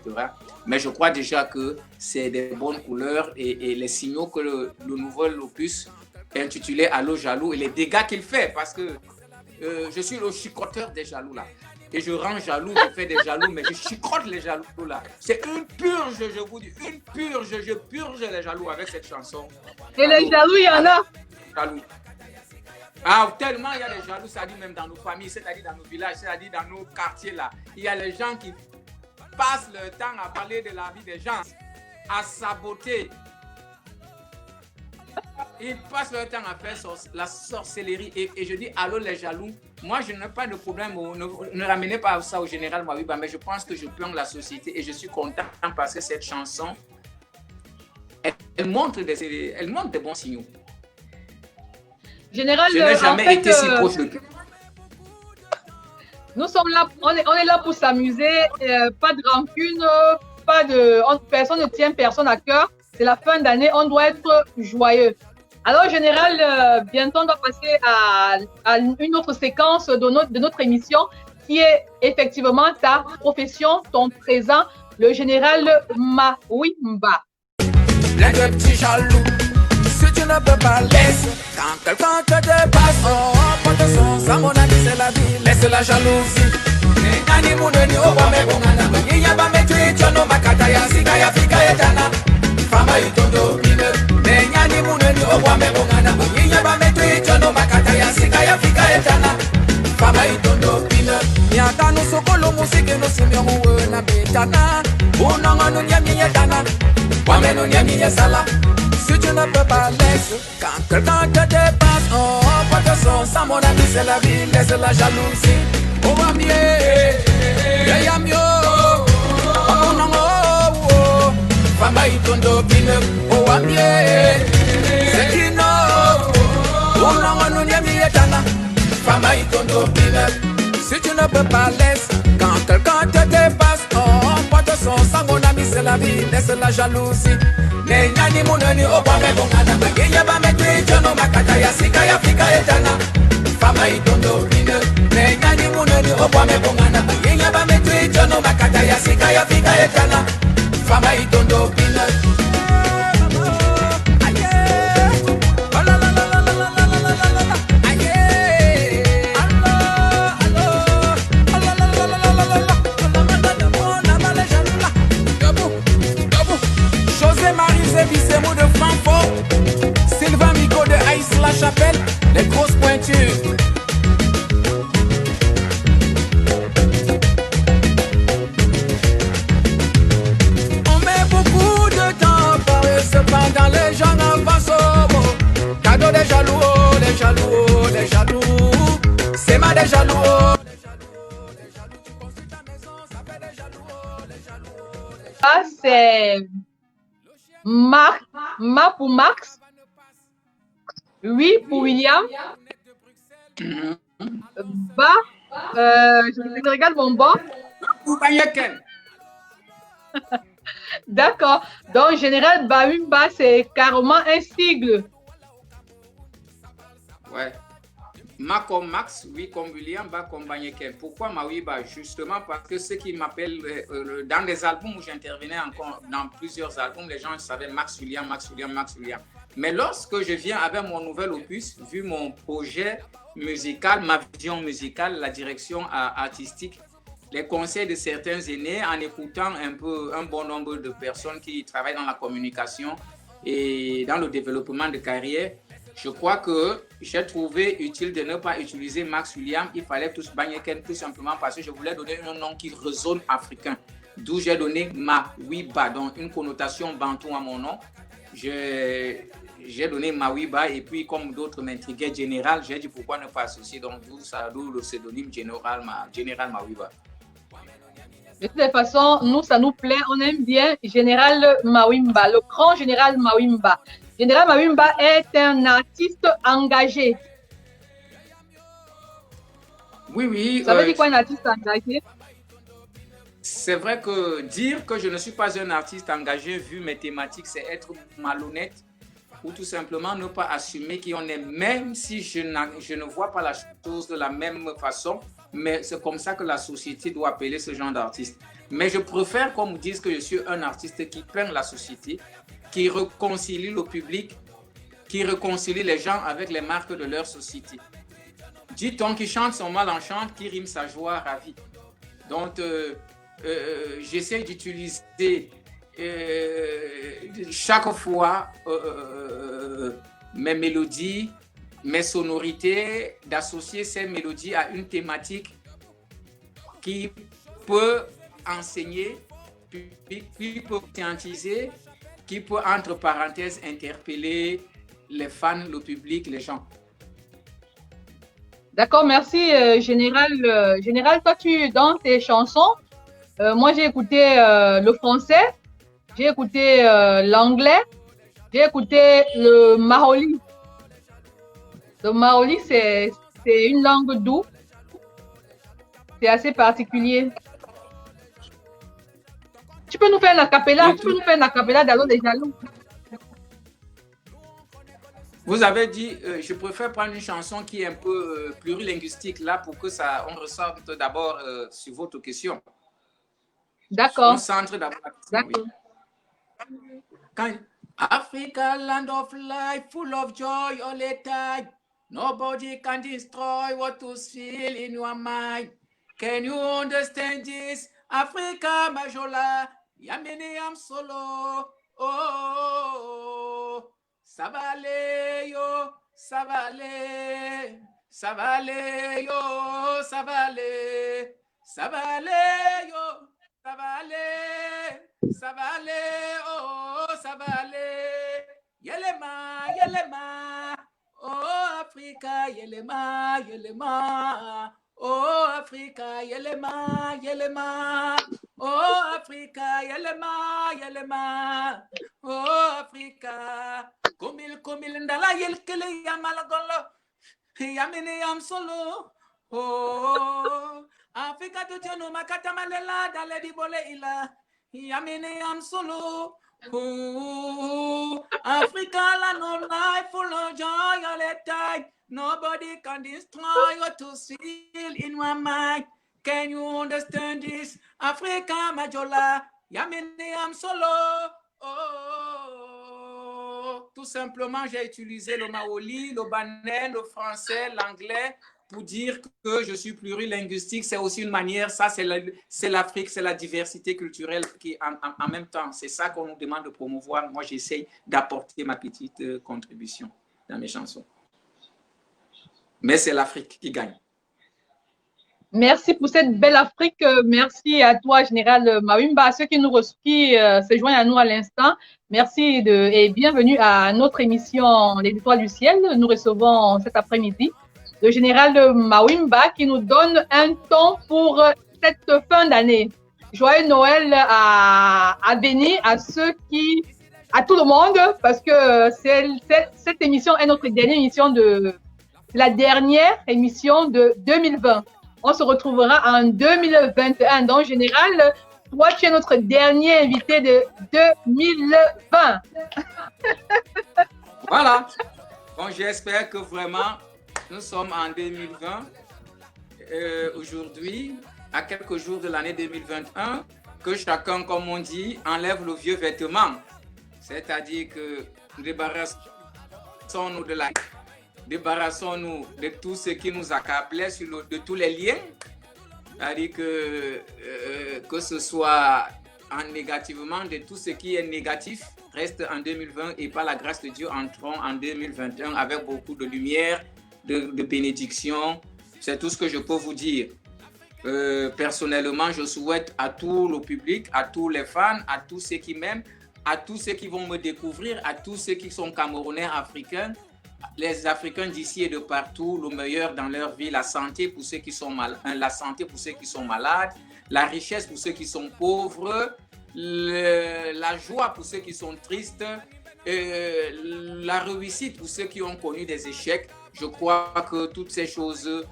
Mais je crois déjà que c'est des bonnes couleurs et les signaux que le nouvel opus intitulé Allô jaloux et les dégâts qu'il fait, parce que je suis le chicoteur des jaloux là. Et je rends jaloux, je fais des jaloux, mais je chicote les jaloux là. C'est une purge, je vous dis, une purge. Je purge les jaloux avec cette chanson. Et les jaloux, il y en a. Jaloux. Ah, tellement il y a des jaloux, c'est-à-dire même dans nos familles, c'est-à-dire dans nos villages, c'est-à-dire dans nos quartiers là. Il y a les gens qui passent leur temps à parler de la vie des gens, à saboter. Ils passent leur temps à faire la sorcellerie. Et je dis, allô les jaloux, moi je n'ai pas de problème, ne ramenez pas ça au général Mawiba, mais je pense que je plombe la société et je suis content parce que cette chanson, elle montre des bons signaux. Général, je n'ai jamais été si proche de lui. Nous sommes là, on est là pour s'amuser, pas de rancune, personne ne tient personne à cœur. C'est la fin d'année, on doit être joyeux. Alors, Général, bientôt on doit passer à une autre séquence de notre émission qui est effectivement ta profession, ton présent, le Général Mawimba. Plein de petits jaloux, si tu ne peux pas laisser. Quand quelqu'un te dépasse, porte son sang, mon ami, c'est la vie, laisse la jalousie. Nani muneni owa mebongana, banyinya bametwi chono makata ya sika ya fika etana. Fama itondo bine, nani muneni owa mebongana, banyinya bametwi chono makata ya sika ya fika etana. Fama itondo bine, miata no sokolo musike no sumyo na betana. Unanga no nyami etana, wame no nyami sala. Si tu ne peux pas laisser, quand quelqu'un te dépasse, porte son sang, mon ami, c'est la vie, laisse la jalousie. Oh, va mieux, y'a mieux, oh, non, oh, fama itondo bine, oh, va mieux, c'est qui non, oh, non, non, nyami etana, fama itondo bine. Si tu ne peux pas laisser, quand quelqu'un te dépasse, porte son sang, mon ami, c'est la vie, laisse la jalousie. Nenyani muneni obame bongana baginya bametwi jono makata ya sika ya fika etana. Fama itondo bine. Nenyani muneni obame bongana baginya bametwi jono makata ya sika ya fika etana. Fama itondo bine. Vissez-moi de Francfort, Sylvain Mico de Aïs-la-Chapelle, les grosses pointures. On met beaucoup de temps à parler, cependant les gens avancent au mot. Cadeau des jaloux, oh, les jaloux, oh, les jaloux. C'est ma des jaloux, oh, les jaloux, les jaloux. Tu construis ta maison, ça fait des jaloux, oh, les jaloux, les jaloux. Ah, c'est Ma pour Max, oui pour William, Ba, je regarde mon bas. D'accord, donc Général Mawimba, c'est carrément un sigle. Ouais. Ma comme Max, oui comme William, Ba comme Banyeken. Pourquoi Mawiba? Justement parce que ceux qui m'appellent dans des albums où j'intervenais encore, dans plusieurs albums, les gens savaient Max William, Max William, Max William. Mais lorsque je viens avec mon nouvel opus, vu mon projet musical, ma vision musicale, la direction artistique, les conseils de certains aînés, en écoutant un bon nombre de personnes qui travaillent dans la communication et dans le développement de carrière, je crois que j'ai trouvé utile de ne pas utiliser Max William. Il fallait tous Banyeken tout simplement parce que je voulais donner un nom qui résonne africain. D'où j'ai donné Mawiba, donc une connotation bantou à mon nom. J'ai donné Mawiba et puis comme d'autres m'intriguaient Général, j'ai dit pourquoi ne pas associer. Donc d'où le pseudonyme Général Mawiba. De toutes les façons, nous, ça nous plaît. On aime bien Général Mawimba, le grand Général Mawimba. Général Mawimba est un artiste engagé. Oui, oui. Ça veut dire quoi un artiste engagé? C'est vrai que dire que je ne suis pas un artiste engagé vu mes thématiques, c'est être malhonnête ou tout simplement ne pas assumer qui on est, même si je ne vois pas la chose de la même façon, mais c'est comme ça que la société doit appeler ce genre d'artiste. Mais je préfère qu'on me dise que je suis un artiste qui peint la société, qui réconcilie le public, qui réconcilie les gens avec les marques de leur société. Dit-on qui chante son mal en chante, qui rime sa joie ravie. Donc, j'essaie d'utiliser chaque fois mes mélodies, mes sonorités, d'associer ces mélodies à une thématique qui peut enseigner, qui peut conscientiser, qui peut, entre parenthèses, interpeller les fans, le public, les gens. D'accord, merci Général. Général, toi, dans tes chansons, moi j'ai écouté le français, j'ai écouté l'anglais, j'ai écouté le maholi. Le maholi, c'est une langue douce, c'est assez particulier. Tu peux nous faire un acapella, d'Allo des Jaloux. Vous avez dit, je préfère prendre une chanson qui est un peu plurilinguistique là pour que ça, on ressorte d'abord sur votre question. D'accord. On centre d'abord la question. D'accord. Oui. Quand, Africa, land of life, full of joy all the time. Nobody can destroy what you feel in your mind. Can you understand this? Africa, Majola, Yamini, I'm solo. Oh. Ça va aller, yo, ça va aller, ça va aller, yo, ça va aller, ça va aller, yo, ça va aller, ça va aller, oh, ça va aller, yelema, oh, Africa, yelema, oh, Africa, yelema, oh, Africa, yelema, oh, Africa. Kumil ndala yelkele yamalagolo yamini yam solo oh Africa to tenu makata malela dale di bole ila yamini yam solo oh Africa land of life full of joy all the time. Nobody can destroy what you feel in my mind. Can you understand this? Africa Majola yamini yam solo oh. Tout simplement, j'ai utilisé le maoli, le banane, le français, l'anglais pour dire que je suis plurilinguistique. C'est aussi une manière, ça c'est l'Afrique, c'est la diversité culturelle qui en même temps, c'est ça qu'on nous demande de promouvoir. Moi, j'essaie d'apporter ma petite contribution dans mes chansons. Mais c'est l'Afrique qui gagne. Merci pour cette belle Afrique. Merci à toi, Général Mawimba, à ceux qui se joignent à nous à l'instant. Merci et bienvenue à notre émission Les Étoiles du Ciel. Nous recevons cet après-midi le Général Mawimba qui nous donne un ton pour cette fin d'année. Joyeux Noël à Béni, à tout le monde, parce que cette émission est notre dernière émission la dernière émission de 2020. On se retrouvera en 2021. Donc, Général, toi, tu es notre dernier invité de 2020. Voilà. Bon, j'espère que vraiment, nous sommes en 2020. Aujourd'hui, à quelques jours de l'année 2021, que chacun, comme on dit, enlève le vieux vêtement. C'est-à-dire que débarrassons-nous débarrassons-nous de tout ce qui nous accablait, de tous les liens. C'est-à-dire que ce soit négativement, de tout ce qui est négatif, reste en 2020 et par la grâce de Dieu, entrons en 2021 avec beaucoup de lumière, de bénédiction. C'est tout ce que je peux vous dire. Personnellement, je souhaite à tout le public, à tous les fans, à tous ceux qui m'aiment, à tous ceux qui vont me découvrir, à tous ceux qui sont Camerounais, Africains, les Africains d'ici et de partout, le meilleur dans leur vie, la santé pour ceux qui sont malades, la richesse pour ceux qui sont pauvres, la joie pour ceux qui sont tristes, la réussite pour ceux qui ont connu des échecs. Je crois que toutes ces choses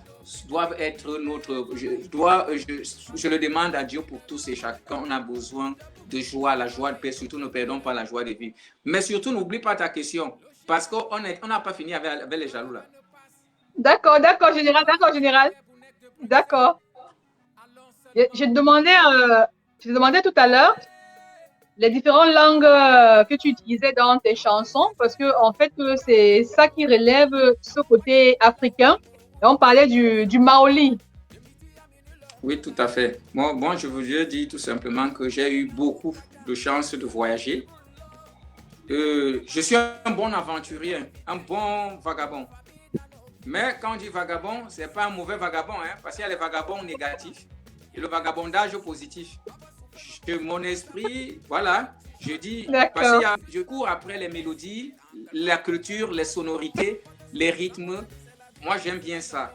doivent être notre... Je le demande à Dieu pour tous et chacun. On a besoin de joie, la joie de paix. Surtout, ne perdons pas la joie de vivre. Mais surtout, n'oublie pas ta question. Parce qu'on n'a pas fini avec les jaloux là. D'accord, général. D'accord. Je te demandais tout à l'heure les différentes langues que tu utilisais dans tes chansons, parce que en fait, c'est ça qui relève ce côté africain. Et on parlait du maoli. Oui, tout à fait. Moi, je veux dire tout simplement que j'ai eu beaucoup de chance de voyager. Je suis un bon aventurier, un bon vagabond. Mais quand on dit vagabond, ce n'est pas un mauvais vagabond, hein, parce qu'il y a les vagabonds négatifs et le vagabondage positif. Mon esprit, voilà, je dis, parce que je cours après les mélodies, la culture, les sonorités, les rythmes. Moi, j'aime bien ça.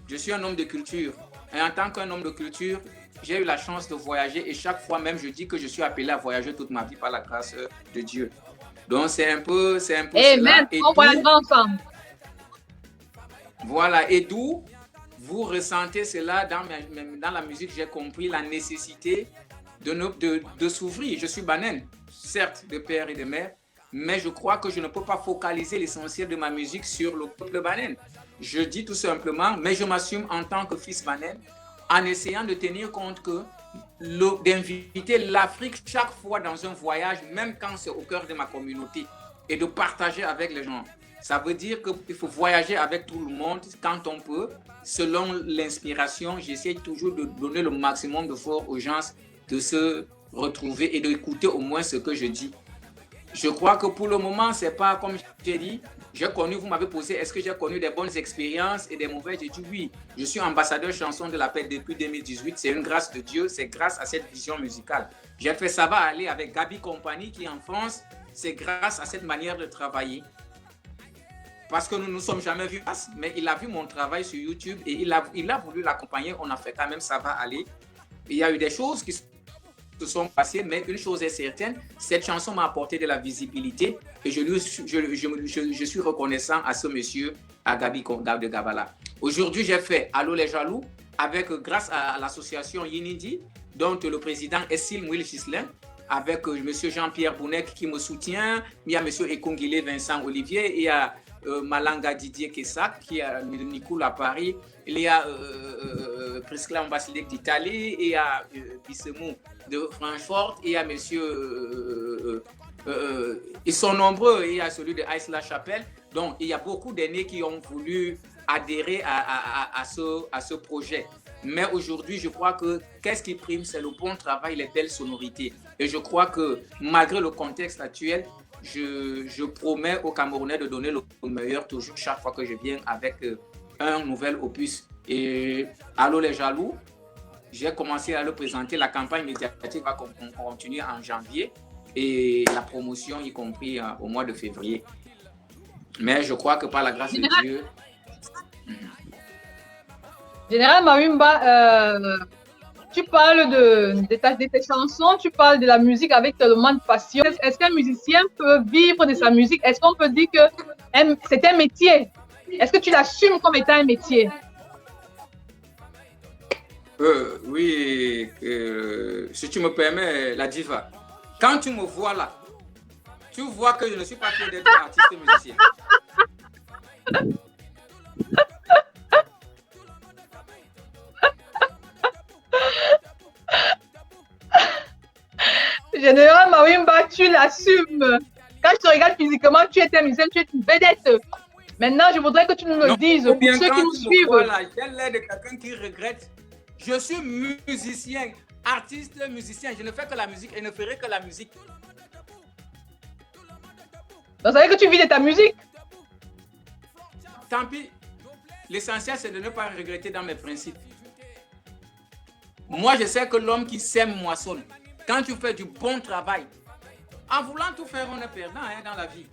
Je suis un homme de culture. Et en tant qu'un homme de culture, j'ai eu la chance de voyager et chaque fois même, je dis que je suis appelé à voyager toute ma vie par la grâce de Dieu. Donc, c'est un peu Amen. On voyagera ensemble. Voilà, et d'où vous ressentez cela dans la musique, j'ai compris la nécessité de s'ouvrir. Je suis banane, certes, de père et de mère, mais je crois que je ne peux pas focaliser l'essentiel de ma musique sur le peuple banane. Je dis tout simplement, mais je m'assume en tant que fils banane, en essayant de tenir compte que d'inviter l'Afrique chaque fois dans un voyage, même quand c'est au cœur de ma communauté, et de partager avec les gens. Ça veut dire qu'il faut voyager avec tout le monde quand on peut. Selon l'inspiration, j'essaie toujours de donner le maximum de force aux gens de se retrouver et d'écouter au moins ce que je dis. Je crois que pour le moment, c'est pas comme j'ai dit. J'ai connu, vous m'avez posé, est-ce que j'ai connu des bonnes expériences et des mauvaises? J'ai dit oui. Je suis ambassadeur chanson de la paix depuis 2018. C'est une grâce de Dieu. C'est grâce à cette vision musicale. J'ai fait Ça va aller avec Gabi Compagnie qui est en France. C'est grâce à cette manière de travailler. Parce que nous ne nous sommes jamais vus, mais il a vu mon travail sur YouTube et il a voulu l'accompagner. On a fait quand même Ça va aller. Il y a eu des choses qui se sont passées, mais une chose est certaine, cette chanson m'a apporté de la visibilité et je suis reconnaissant à ce monsieur, à Gabi de Gabala. Aujourd'hui, j'ai fait Allô les jaloux grâce à l'association Yinidi, dont le président est Silmouil Chislin, avec monsieur Jean-Pierre Bounec qui me soutient. Il y a monsieur Ekongile Vincent Olivier, il y a Malanga Didier Kessak qui a Nicolas à Paris, il y a Priscilla Mbasilek d'Italie, il y a Bissemou de Francfort, il y a monsieur ils sont nombreux, il y a celui de Aix-la-Chapelle. Donc il y a beaucoup d'aînés qui ont voulu adhérer à ce projet. Mais aujourd'hui, je crois que qu'est-ce qui prime, c'est le bon travail, les belles sonorités. Et je crois que malgré le contexte actuel, je promets aux Camerounais de donner le meilleur toujours chaque fois que je viens avec un nouvel opus. Et Allô les jaloux, j'ai commencé à le présenter. La campagne médiatique va continuer en janvier et la promotion y compris au mois de février. Mais je crois que par la grâce de Dieu... Général Marimba, tu parles de tes chansons, tu parles de la musique avec tellement de passion. Est-ce qu'un musicien peut vivre de sa musique? Est-ce qu'on peut dire que c'est un métier? Est-ce que tu l'assumes comme étant un métier? Oui, si tu me permets, la diva. Quand tu me vois là, tu vois que je ne suis pas fier d'être artiste musicien. Général Marimba, tu l'assumes. Quand je te regarde physiquement, tu es un musicien, tu es une vedette. Maintenant, je voudrais que tu nous le dises pour ceux qui nous suivent. J'ai l'air de quelqu'un qui regrette. Je suis musicien, artiste, musicien. Je ne fais que la musique et ne ferai que la musique. Donc, ça veut dire que tu vis de ta musique? Tant pis. L'essentiel, c'est de ne pas regretter dans mes principes. Moi, je sais que l'homme qui sème moissonne. Quand tu fais du bon travail, en voulant tout faire, on est perdant dans la vie.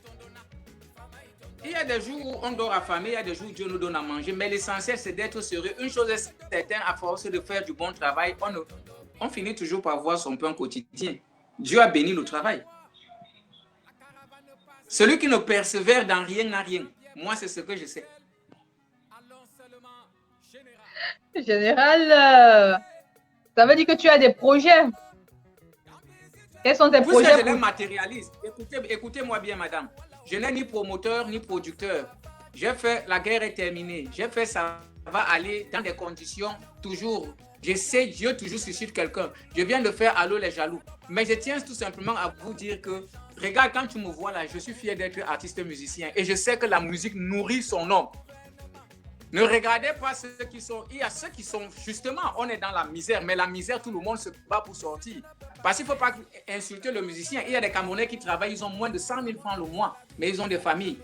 Il y a des jours où on dort affamé, il y a des jours où Dieu nous donne à manger, mais l'essentiel, c'est d'être sérieux. Une chose est certaine, à force de faire du bon travail, on finit toujours par voir son pain quotidien. Dieu a béni le travail. Celui qui ne persévère dans rien n'a rien. Moi, c'est ce que je sais. Général, ça veut dire que tu as des projets. Quels sont tes projets? Je les matérialise. Écoutez-moi bien, madame. Je n'ai ni promoteur ni producteur. J'ai fait, la guerre est terminée. J'ai fait, ça va aller dans des conditions toujours. Je sais, Dieu toujours suscite quelqu'un. Je viens de faire Allô les jaloux. Mais je tiens tout simplement à vous dire que, regarde, quand tu me vois là, je suis fier d'être artiste musicien. Et je sais que la musique nourrit son homme. Ne regardez pas ceux qui sont... Il y a ceux qui sont... Justement, on est dans la misère. Mais la misère, tout le monde se bat pour sortir. Parce qu'il ne faut pas insulter le musicien. Il y a des Camerounais qui travaillent, ils ont moins de 100 000 francs le mois. Mais ils ont des familles.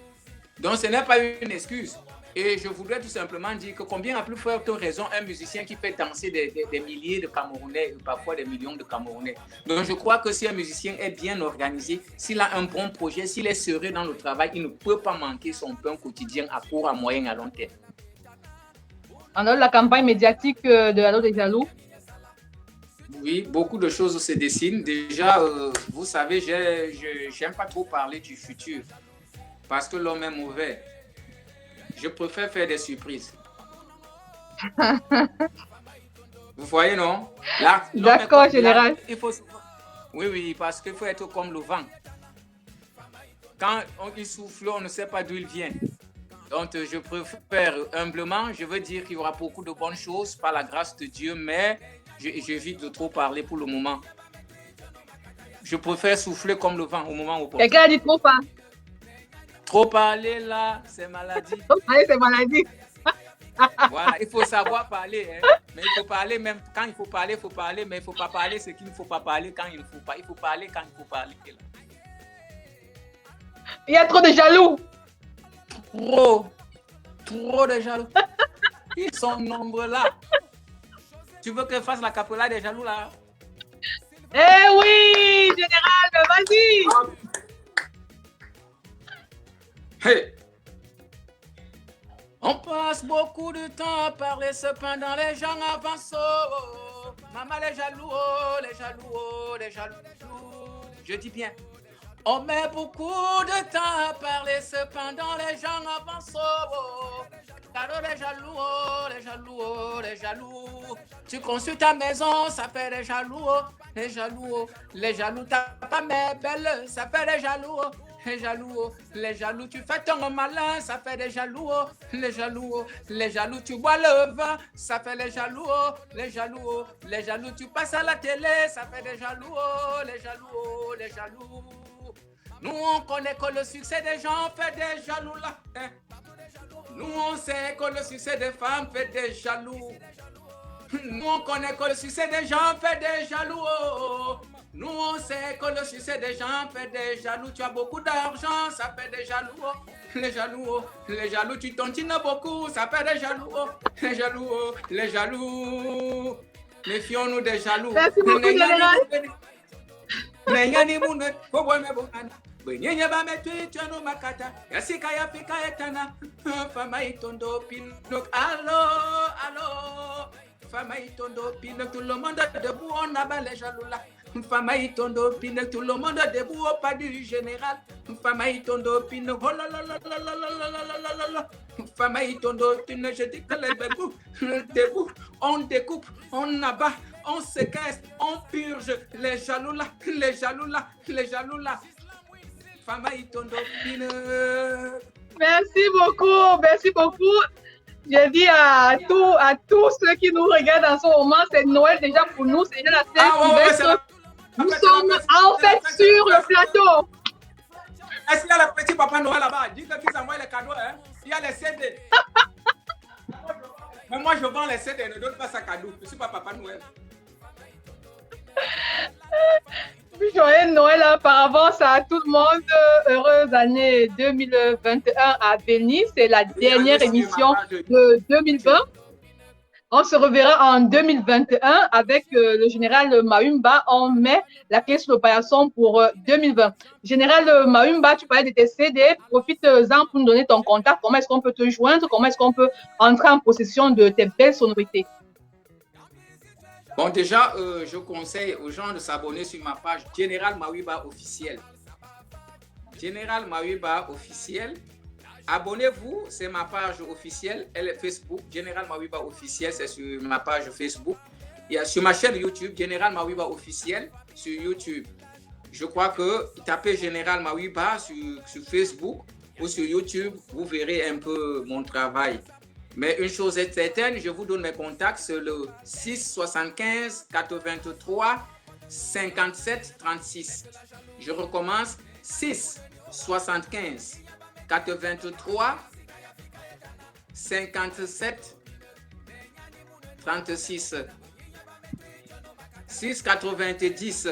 Donc, ce n'est pas une excuse. Et je voudrais tout simplement dire que combien a plus forte raison un musicien qui fait danser des milliers de Camerounais, parfois des millions de Camerounais. Donc, je crois que si un musicien est bien organisé, s'il a un bon projet, s'il est sérieux dans le travail, il ne peut pas manquer son pain quotidien à court, à moyen, à long terme. Alors, la campagne médiatique de Allô les jaloux? Oui, beaucoup de choses se dessinent. Déjà, vous savez, je n'aime pas trop parler du futur parce que l'homme est mauvais. Je préfère faire des surprises. Vous voyez, non? D'accord, général. Oui, parce qu'il faut être comme le vent. Quand il souffle, on ne sait pas d'où il vient. Donc, je préfère humblement, je veux dire qu'il y aura beaucoup de bonnes choses par la grâce de Dieu, mais j'évite de trop parler pour le moment. Je préfère souffler comme le vent au moment où... Quelqu'un a dit trop pas. Trop parler là, c'est maladie. Trop parler, c'est maladie. Voilà, il faut savoir parler. Hein. Mais il faut parler même quand il faut parler, mais il ne faut pas parler ce qu'il ne faut pas parler quand il ne faut pas. Il faut parler quand il faut parler. Il y a trop de jaloux. Trop de jaloux. Ils sont nombreux là. Tu veux que je fasse la capella des jaloux là? Eh oui, général, vas-y. Hey. On passe beaucoup de temps à parler, cependant les gens avancent. Oh. Maman, les jaloux, oh, les jaloux, oh, les jaloux. Je dis bien. On met beaucoup de temps à parler, cependant les gens avancent. Oh. Car les jaloux, oh, les jaloux, oh, les jaloux. Tu construis ta maison, ça fait des jaloux, oh, les jaloux, oh, les jaloux. Ta femme est belle, ça fait des jaloux, oh. Les jaloux, oh, les jaloux, tu fais ton malin, ça fait des jaloux, oh, les jaloux, oh, les jaloux, tu bois le vin, ça fait les jaloux, oh, les jaloux, oh, les jaloux, tu passes à la télé, ça fait des jaloux, oh, les jaloux, oh, les jaloux. Nous, on connaît que le succès des gens fait des jaloux là. Hein? Nous, on sait que le succès des femmes fait des jaloux. Nous, on connaît que le succès des gens fait des jaloux. Oh. Nous, on sait que le succès des gens fait des jaloux. Tu as beaucoup d'argent, ça fait des jaloux. Oh. Les jaloux, oh. Les jaloux, tu tontines beaucoup, ça fait des jaloux. Oh. Les jaloux, oh. Les jaloux. Méfions-nous des jaloux. Merci beaucoup, général. Benyenye bametwicha no makata yasika yafika etana fama itondo pinok allo fama itondo pinok tout le monde debout on abat les jaloux là fama itondo pinok tout le monde debout au pas du général fama itondo pinok oh la la la la la la la la fama itondo pinok je dis que les debout on découpe on abat on séquestre on purge les jaloux là les jaloux là les jaloux là. Merci beaucoup, merci beaucoup. Je dis à tous ceux qui nous regardent en ce moment, c'est Noël déjà pour nous, c'est déjà la fête. Nous sommes en fait sur le plateau. Est-ce qu'il y a le petit papa Noël là-bas? Dis que tu envoies les cadeaux, hein? Il y a les CD. Mais moi je vends les CD, ne donne pas ça cadeau. Je ne suis pas papa Noël. Joyeux Noël par avance à tout le monde. Heureuse année 2021 à venir. C'est la dernière émission de 2020. On se reverra en 2021 avec le général Maumba. On met la clé sur le paillasson pour 2020. Général Maumba, tu parlais de tes CD. Profite-en pour nous donner ton contact. Comment est-ce qu'on peut te joindre? Comment est-ce qu'on peut entrer en possession de tes belles sonorités? Bon, déjà, je conseille aux gens de s'abonner sur ma page Général Mawiba officiel. Général Mawiba officiel. Abonnez-vous, c'est ma page officielle, elle est Facebook. Général Mawiba officiel, c'est sur ma page Facebook. Il y a sur ma chaîne YouTube, Général Mawiba officiel, sur YouTube. Je crois que tapez Général Mawiba sur Facebook ou sur YouTube, vous verrez un peu mon travail. Mais une chose est certaine, je vous donne mes contacts, c'est le 6 75 83 57 36. Je recommence, 6 75 83 57 36. 6 90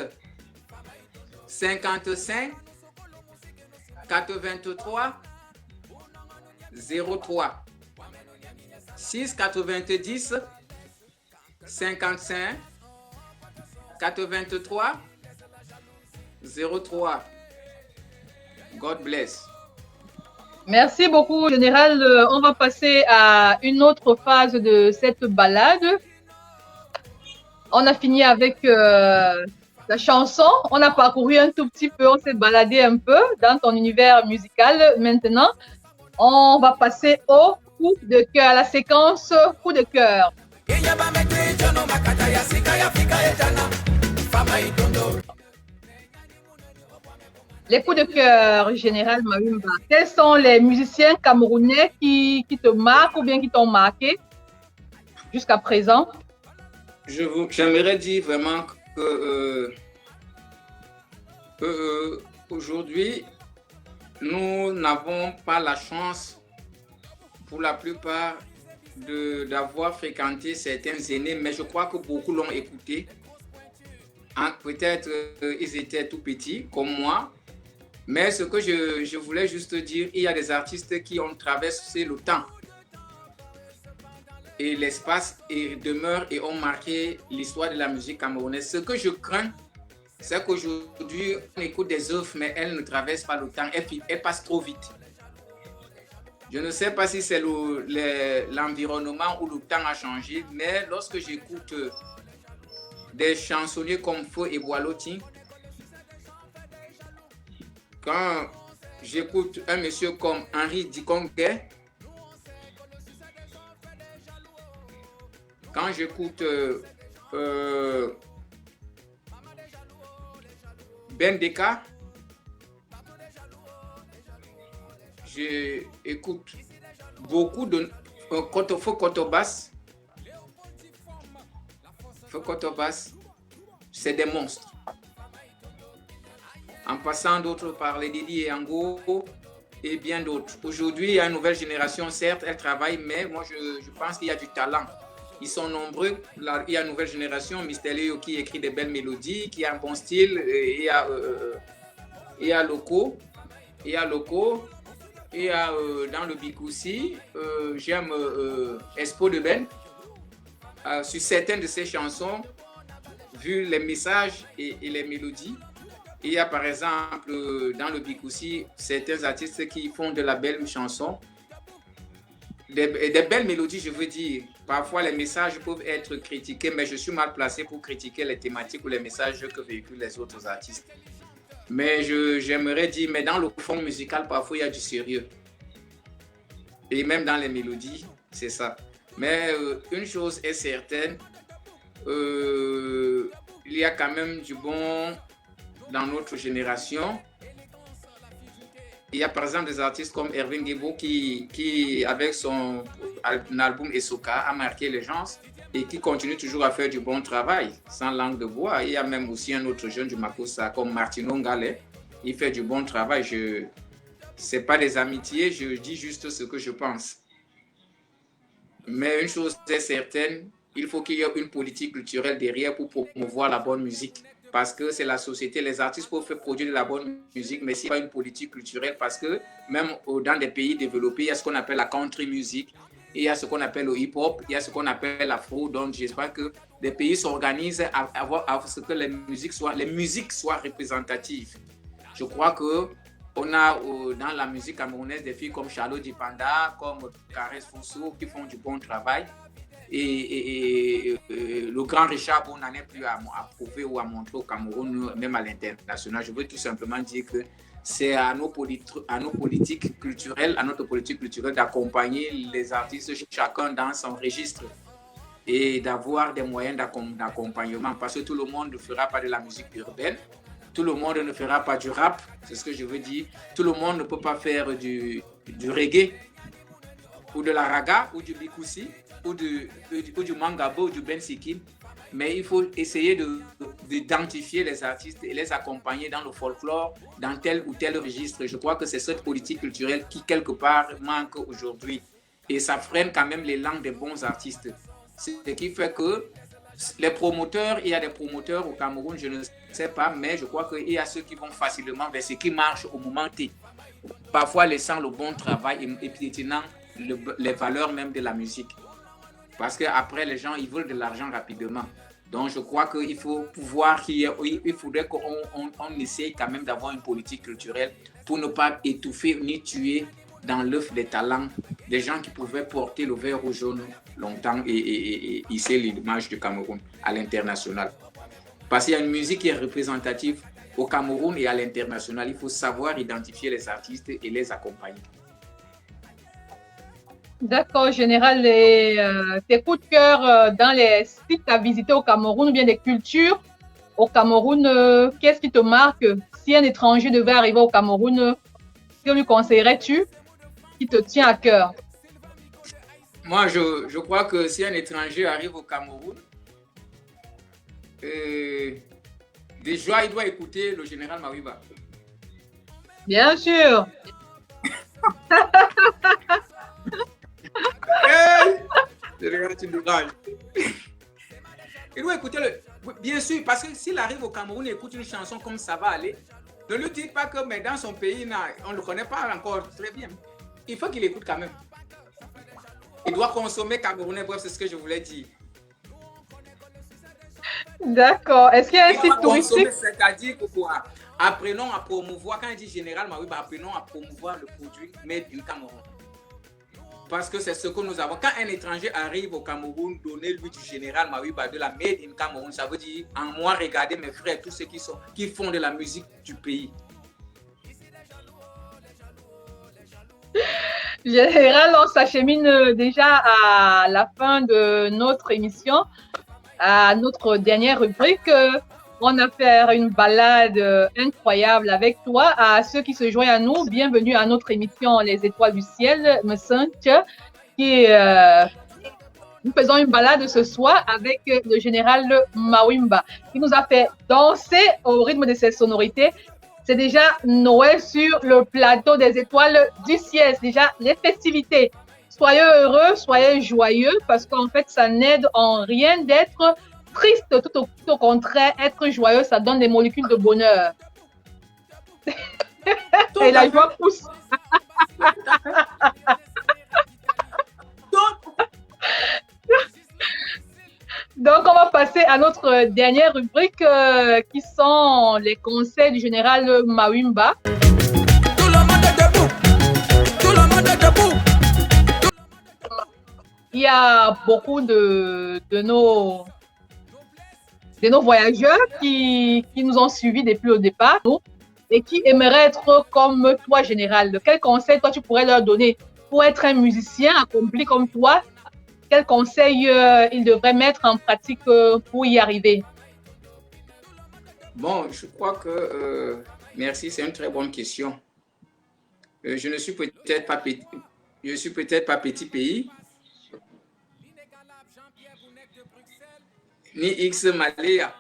55 83 03. 6 90 55 83 03. God bless. Merci beaucoup, Général. On va passer à une autre phase de cette balade. On a fini avec la chanson. On a parcouru un tout petit peu, on s'est baladé un peu dans ton univers musical. Maintenant, on va passer au coup de cœur, la séquence coup de cœur. Les coups de cœur, Général Maumba. Quels sont les musiciens camerounais qui te marquent ou bien qui t'ont marqué jusqu'à présent? J'aimerais dire vraiment que aujourd'hui, nous n'avons pas la chance, pour la plupart, d'avoir fréquenté certains aînés, mais je crois que beaucoup l'ont écouté. Hein, peut-être ils étaient tout petits, comme moi. Mais ce que je voulais juste dire, il y a des artistes qui ont traversé le temps et l'espace et demeurent et ont marqué l'histoire de la musique camerounaise. Ce que je crains, c'est qu'aujourd'hui, on écoute des œuvres, mais elles ne traversent pas le temps, elles passent trop vite. Je ne sais pas si c'est l'environnement ou le temps a changé, mais lorsque j'écoute des chansonniers comme Feu et Boilotti, quand j'écoute un monsieur comme Henri Dikonke, quand j'écoute Ben Deka, j'écoute beaucoup de Feu Kotobas. Feu Kotobas, c'est des monstres. En passant d'autres par les Didi et Ango et bien d'autres. Aujourd'hui, il y a une nouvelle génération, certes, elle travaille, mais moi, je pense qu'il y a du talent. Ils sont nombreux. Là, il y a une nouvelle génération, Mister Léo qui écrit des belles mélodies, qui a un bon style. Il y a Loco. Il y a Loco. Il y a dans le Bikoussi, j'aime Espo de Ben. Sur certaines de ses chansons, vu les messages et les mélodies, il y a par exemple dans le Bikoussi certains artistes qui font de la belle chanson, des belles mélodies, je veux dire. Parfois les messages peuvent être critiqués, mais je suis mal placé pour critiquer les thématiques ou les messages que véhiculent les autres artistes. Mais j'aimerais dire, mais dans le fond musical, parfois il y a du sérieux. Et même dans les mélodies, c'est ça. Mais une chose est certaine, il y a quand même du bon dans notre génération. Il y a par exemple des artistes comme Erwin Guébo qui avec son album Esoka, a marqué les gens et qui continue toujours à faire du bon travail, sans langue de bois. Il y a même aussi un autre jeune du Makossa comme Martino Ngale. Il fait du bon travail. Ce n'est pas des amitiés, je dis juste ce que je pense. Mais une chose est certaine, il faut qu'il y ait une politique culturelle derrière pour promouvoir la bonne musique. Parce que c'est la société, les artistes peuvent produire de la bonne musique, mais s'il n'y a pas une politique culturelle, parce que même dans des pays développés, il y a ce qu'on appelle la country music. et il y a ce qu'on appelle le hip-hop, il y a ce qu'on appelle l'afro. Donc, j'espère que les pays s'organisent à ce que les musiques soient représentatives. Je crois que on a dans la musique camerounaise des filles comme Charlotte Dipanda, comme Caresse Fosso qui font du bon travail. Et le grand Richard Bon n'en est plus à prouver ou à montrer au Cameroun, même à l'international. Je veux tout simplement dire que c'est à notre politique culturelle d'accompagner les artistes chacun dans son registre et d'avoir des moyens d'accompagnement, parce que tout le monde ne fera pas de la musique urbaine, tout le monde ne fera pas du rap, c'est ce que je veux dire. Tout le monde ne peut pas faire du reggae ou de la raga ou du bikusi ou du mangabo ou du bensikin, mais il faut essayer d'identifier les artistes et les accompagner dans le folklore, dans tel ou tel registre. Je crois que c'est cette politique culturelle qui, quelque part, manque aujourd'hui. Et ça freine quand même l'élan des bons artistes. Ce qui fait que les promoteurs, il y a des promoteurs au Cameroun, je ne sais pas, mais je crois qu'il y a ceux qui vont facilement vers ce qui marche au moment T. Parfois laissant le bon travail et piétinant les valeurs même de la musique. Parce qu'après, les gens, ils veulent de l'argent rapidement. Donc, je crois qu'il faut il faudrait qu'on essaye quand même d'avoir une politique culturelle pour ne pas étouffer ni tuer dans l'œuf des talents des gens qui pouvaient porter le vert ou jaune longtemps et hisser l'image du Cameroun à l'international. Parce qu'il y a une musique qui est représentative au Cameroun et à l'international. Il faut savoir identifier les artistes et les accompagner. D'accord, Général, tes coups de cœur dans les sites à visiter au Cameroun ou bien des cultures au Cameroun, qu'est-ce qui te marque? Si un étranger devait arriver au Cameroun, que lui conseillerais-tu qui te tient à cœur? Moi, je crois que si un étranger arrive au Cameroun, déjà, il doit écouter le général Mawiba. Bien sûr. Il doit écouter bien sûr, parce que s'il arrive au Cameroun et écoute une chanson comme ça va aller, ne lui dites pas que mais dans son pays, on ne le connaît pas encore très bien. Il faut qu'il écoute quand même. Il doit consommer camerounais, bref, c'est ce que je voulais dire. D'accord. Est-ce qu'il y a un site touristique? C'est-à-dire que quoi? Apprenons à promouvoir, quand il dit général Mawiba, apprenons à promouvoir le produit made in Cameroun. Parce que c'est ce que nous avons. Quand un étranger arrive au Cameroun, donnez-lui du général Mawiba, de la made in Cameroun. Ça veut dire, en moi, regardez mes frères, tous ceux qui font de la musique du pays. Général, on s'achemine déjà à la fin de notre émission, à notre dernière rubrique. On a fait une balade incroyable avec toi. À ceux qui se joignent à nous, bienvenue à notre émission Les Étoiles du Ciel, me semble, nous faisons une balade ce soir avec le général Mawiba, qui nous a fait danser au rythme de ses sonorités. C'est déjà Noël sur le plateau des Étoiles du Ciel. C'est déjà les festivités. Soyez heureux, soyez joyeux, parce qu'en fait, ça n'aide en rien d'être triste. Tout au contraire, être joyeux, ça donne des molécules de bonheur. Et la joie pousse. Donc, on va passer à notre dernière rubrique qui sont les conseils du général Mawiba. Tout le monde est debout. Tout le monde est debout. Il y a beaucoup de nos voyageurs qui nous ont suivis depuis le départ et qui aimeraient être comme toi, général. Quel conseil toi tu pourrais leur donner pour être un musicien accompli comme toi? Quels conseils ils devraient mettre en pratique pour y arriver? Bon, je crois que... merci, c'est une très bonne question. Je ne suis peut-être pas petit pays, ni X Maléa.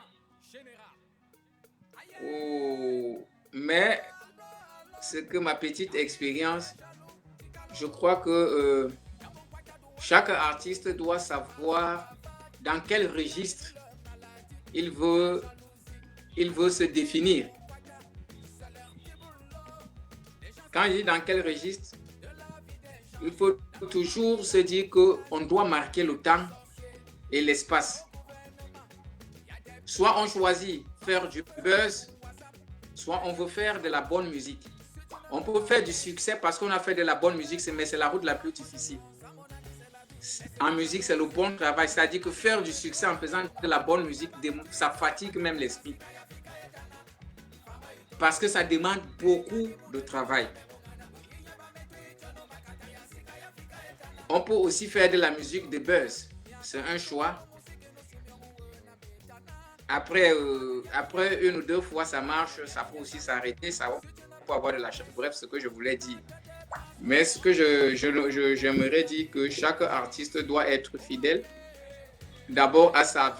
Mais c'est que ma petite expérience, je crois que chaque artiste doit savoir dans quel registre il veut se définir. Quand je dis dans quel registre, il faut toujours se dire qu'on doit marquer le temps et l'espace. Soit on choisit faire du buzz, soit on veut faire de la bonne musique. On peut faire du succès parce qu'on a fait de la bonne musique, mais c'est la route la plus difficile. En musique, c'est le bon travail. C'est-à-dire que faire du succès en faisant de la bonne musique, ça fatigue même l'esprit. Parce que ça demande beaucoup de travail. On peut aussi faire de la musique de buzz. C'est un choix. Après une ou deux fois, ça marche, ça peut aussi s'arrêter, ça peut avoir de la chance. Bref, ce que je voulais dire. Mais ce que j'aimerais dire que chaque artiste doit être fidèle d'abord à sa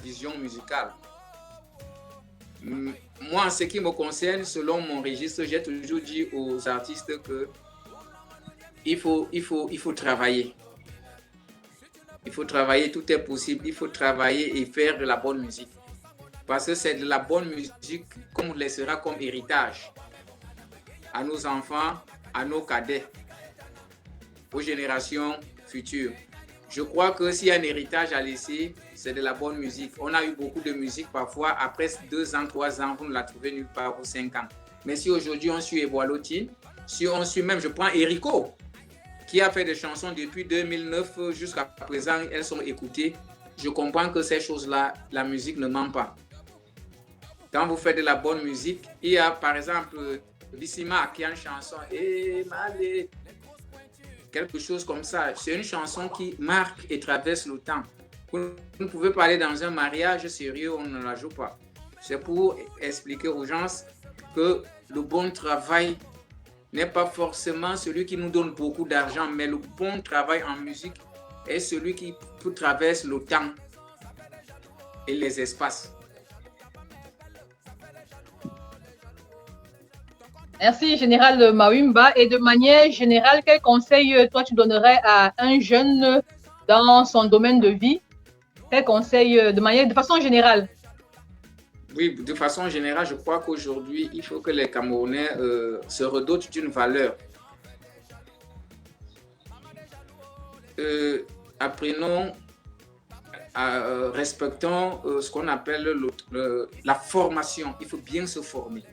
vision musicale. Moi, en ce qui me concerne, selon mon registre, j'ai toujours dit aux artistes que il faut travailler. Il faut travailler, tout est possible. Il faut travailler et faire de la bonne musique. Parce que c'est de la bonne musique qu'on laissera comme héritage à nos enfants, à nos cadets, aux générations futures. Je crois que s'il y a un héritage à laisser, c'est de la bonne musique. On a eu beaucoup de musique parfois, après 2 ans, 3 ans, vous ne la trouvez nulle part ou 5 ans. Mais si aujourd'hui on suit Eboalotine, si on suit même, je prends Erico, qui a fait des chansons depuis 2009 jusqu'à présent, elles sont écoutées. Je comprends que ces choses-là, la musique ne ment pas. Quand vous faites de la bonne musique, il y a par exemple Bissima qui a une chanson Malé, quelque chose comme ça. C'est une chanson qui marque et traverse le temps. Vous pouvez parler dans un mariage sérieux, on ne la joue pas. C'est pour expliquer aux gens que le bon travail n'est pas forcément celui qui nous donne beaucoup d'argent, mais le bon travail en musique est celui qui traverse le temps et les espaces. Merci, Général Mawimba. Et de manière générale, quel conseil toi tu donnerais à un jeune dans son domaine de vie? Quel conseil de façon générale? Oui, de façon générale, je crois qu'aujourd'hui, il faut que les Camerounais se redotent d'une valeur. Apprenons, respectons ce qu'on appelle la formation. Il faut bien se former.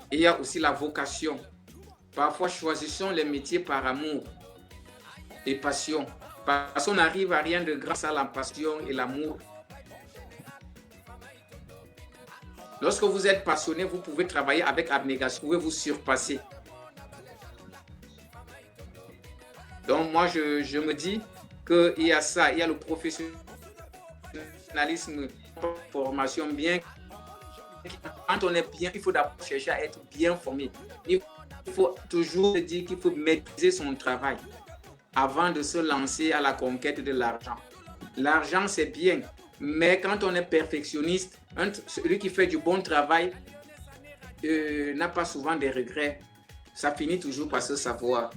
Et il y a aussi la vocation. Parfois, choisissons les métiers par amour et passion. Parce qu'on n'arrive à rien de grâce à la passion et l'amour. Lorsque vous êtes passionné, vous pouvez travailler avec abnégation, vous pouvez vous surpasser. Donc moi, je me dis qu'il y a ça, il y a le professionnalisme, formation bien. Quand on est bien, il faut d'abord chercher à être bien formé. Il faut toujours se dire qu'il faut maîtriser son travail avant de se lancer à la conquête de l'argent. L'argent, c'est bien, mais quand on est perfectionniste, celui qui fait du bon travail n'a pas souvent des regrets. Ça finit toujours par se savoir.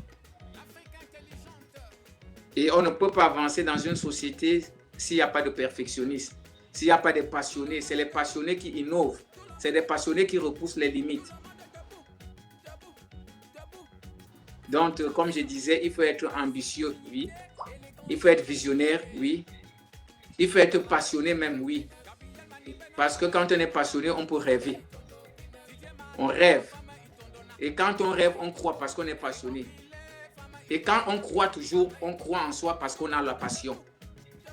Et on ne peut pas avancer dans une société s'il n'y a pas de perfectionnisme, s'il n'y a pas de passionnés. C'est les passionnés qui innovent. C'est des passionnés qui repoussent les limites. Donc, comme je disais, il faut être ambitieux, oui. Il faut être visionnaire, oui. Il faut être passionné même, oui. Parce que quand on est passionné, on peut rêver. On rêve. Et quand on rêve, on croit parce qu'on est passionné. Et quand on croit toujours, on croit en soi parce qu'on a la passion.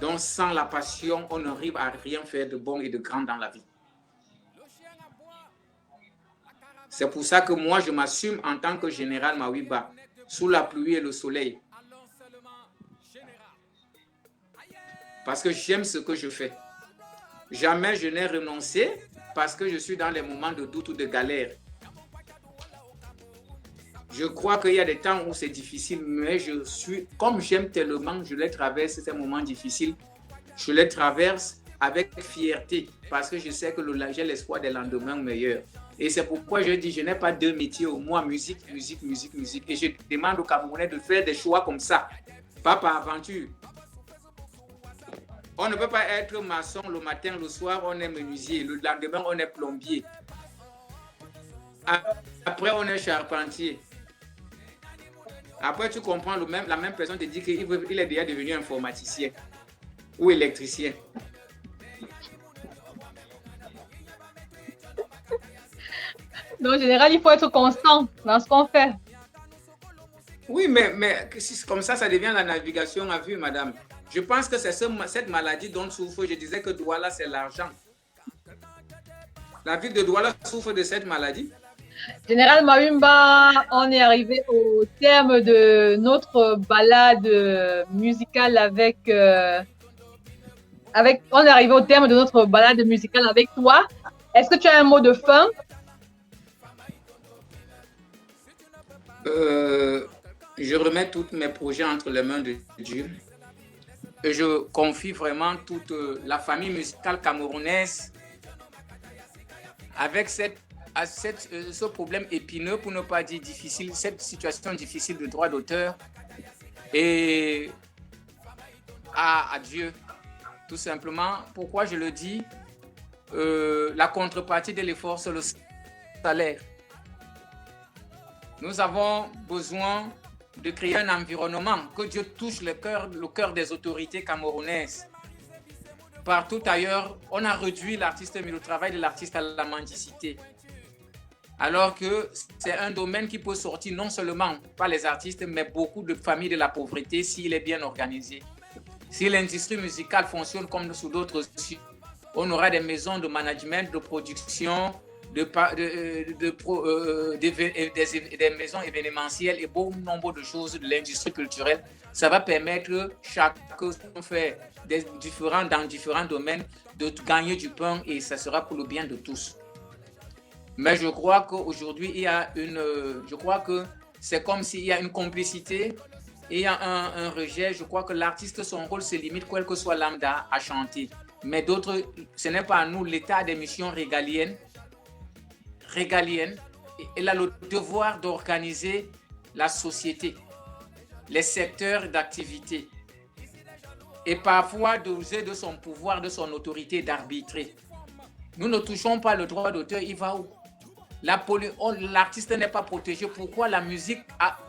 Donc, sans la passion, on n'arrive à rien faire de bon et de grand dans la vie. C'est pour ça que moi, je m'assume en tant que général Mawimba, sous la pluie et le soleil. Parce que j'aime ce que je fais. Jamais je n'ai renoncé parce que je suis dans les moments de doute ou de galère. Je crois qu'il y a des temps où c'est difficile, mais comme j'aime tellement, je les traverse ces moments difficiles. Je les traverse avec fierté parce que je sais que j'ai l'espoir des lendemains meilleurs. Et c'est pourquoi je dis, je n'ai pas deux métiers au moins, musique. Et je demande aux Camerounais de faire des choix comme ça, pas par aventure. On ne peut pas être maçon le matin, le soir, on est menuisier. Le lendemain, on est plombier. Après, on est charpentier. Après, tu comprends, la même personne te dit qu'il est déjà devenu informaticien ou électricien. Donc, en général, il faut être constant dans ce qu'on fait. Oui, mais comme ça devient la navigation à vue, madame. Je pense que c'est cette maladie dont souffre. Je disais que Douala, c'est l'argent. La ville de Douala souffre de cette maladie. Général Mawimba, on est arrivé au terme de notre balade musicale avec on est arrivé au terme de notre balade musicale avec toi. Est-ce que tu as un mot de fin? Je remets tous mes projets entre les mains de Dieu. Et je confie vraiment toute la famille musicale camerounaise avec ce problème épineux, pour ne pas dire difficile, cette situation difficile de droit d'auteur, et à Dieu, tout simplement. Pourquoi je le dis? La contrepartie de l'effort, c'est le salaire. Nous avons besoin de créer un environnement, que Dieu touche le cœur des autorités camerounaises. Partout ailleurs, on a réduit le travail de l'artiste à la mendicité. Alors que c'est un domaine qui peut sortir non seulement par les artistes, mais beaucoup de familles de la pauvreté s'il est bien organisé. Si l'industrie musicale fonctionne comme sous d'autres cieux, on aura des maisons de management, de production, des maisons événementielles et bon nombre de choses de l'industrie culturelle. Ça va permettre chacun fait dans différents domaines de gagner du pain, et ça sera pour le bien de tous. Mais je crois qu'aujourd'hui, je crois que c'est comme s'il y a une complicité et il y a un rejet. Je crois que l'artiste, son rôle se limite, quel que soit lambda, à chanter. Mais d'autres, ce n'est pas à nous. L'État a des missions régaliennes. Il a le devoir d'organiser la société, les secteurs d'activité, et parfois d'user de son pouvoir, de son autorité d'arbitrer. Nous ne touchons pas le droit d'auteur, il va où? L'artiste n'est pas protégé. Pourquoi la musique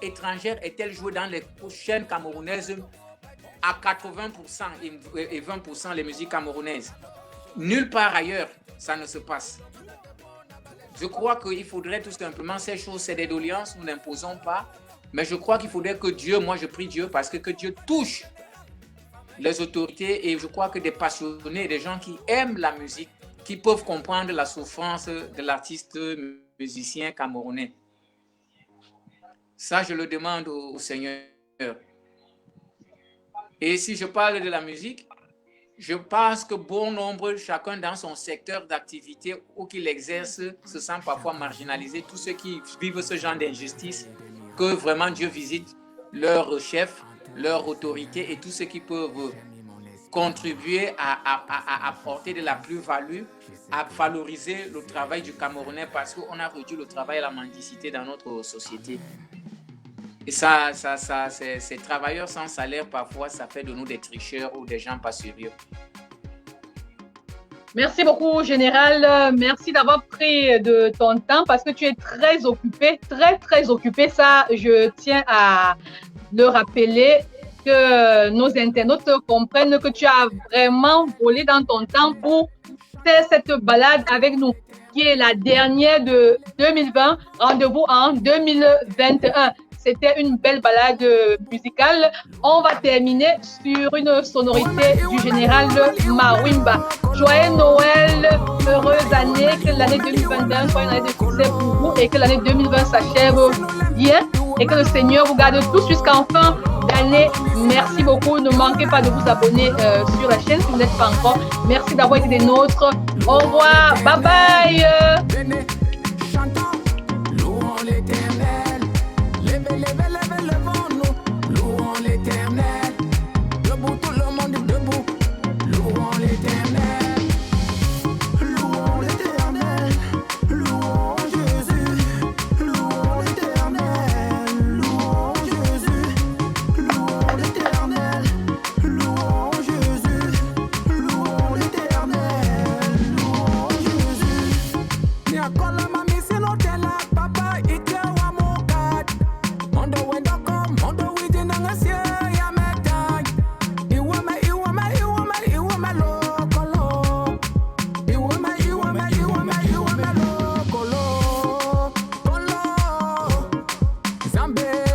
étrangère est-elle jouée dans les chaînes camerounaises à 80% et 20% les musiques camerounaises? Nulle part ailleurs, ça ne se passe. Je crois qu'il faudrait tout simplement, ces choses, c'est des doléances, nous n'imposons pas, mais je crois qu'il faudrait que Dieu, moi je prie Dieu parce que Dieu touche les autorités, et je crois que des passionnés, des gens qui aiment la musique, qui peuvent comprendre la souffrance de l'artiste musicien camerounais. Ça, je le demande au Seigneur. Et si je parle de la musique, je pense que bon nombre, chacun dans son secteur d'activité où qu'il exerce, se sent parfois marginalisé. Tous ceux qui vivent ce genre d'injustice, que vraiment Dieu visite leur chef, leur autorité, et tous ceux qui peuvent contribuer à apporter de la plus-value, à valoriser le travail du Camerounais, parce qu'on a réduit le travail à la mendicité dans notre société. Et ça, ces travailleurs sans salaire, parfois, ça fait de nous des tricheurs ou des gens pas sérieux. Merci beaucoup, Général. Merci d'avoir pris de ton temps parce que tu es très occupé, très occupé. Ça, je tiens à le rappeler, que nos internautes comprennent que tu as vraiment volé dans ton temps pour faire cette balade avec nous, qui est la dernière de 2020. Rendez-vous en 2021. C'était une belle balade musicale. On va terminer sur une sonorité du général Mawimba. Joyeux Noël, heureuse année, que l'année 2021 soit une année de succès pour vous et que l'année 2020 s'achève bien et que le Seigneur vous garde tous jusqu'en fin d'année. Merci beaucoup. Ne manquez pas de vous abonner sur la chaîne si vous n'êtes pas encore. Merci d'avoir été des nôtres. Au revoir. Bye bye. Con Mambé.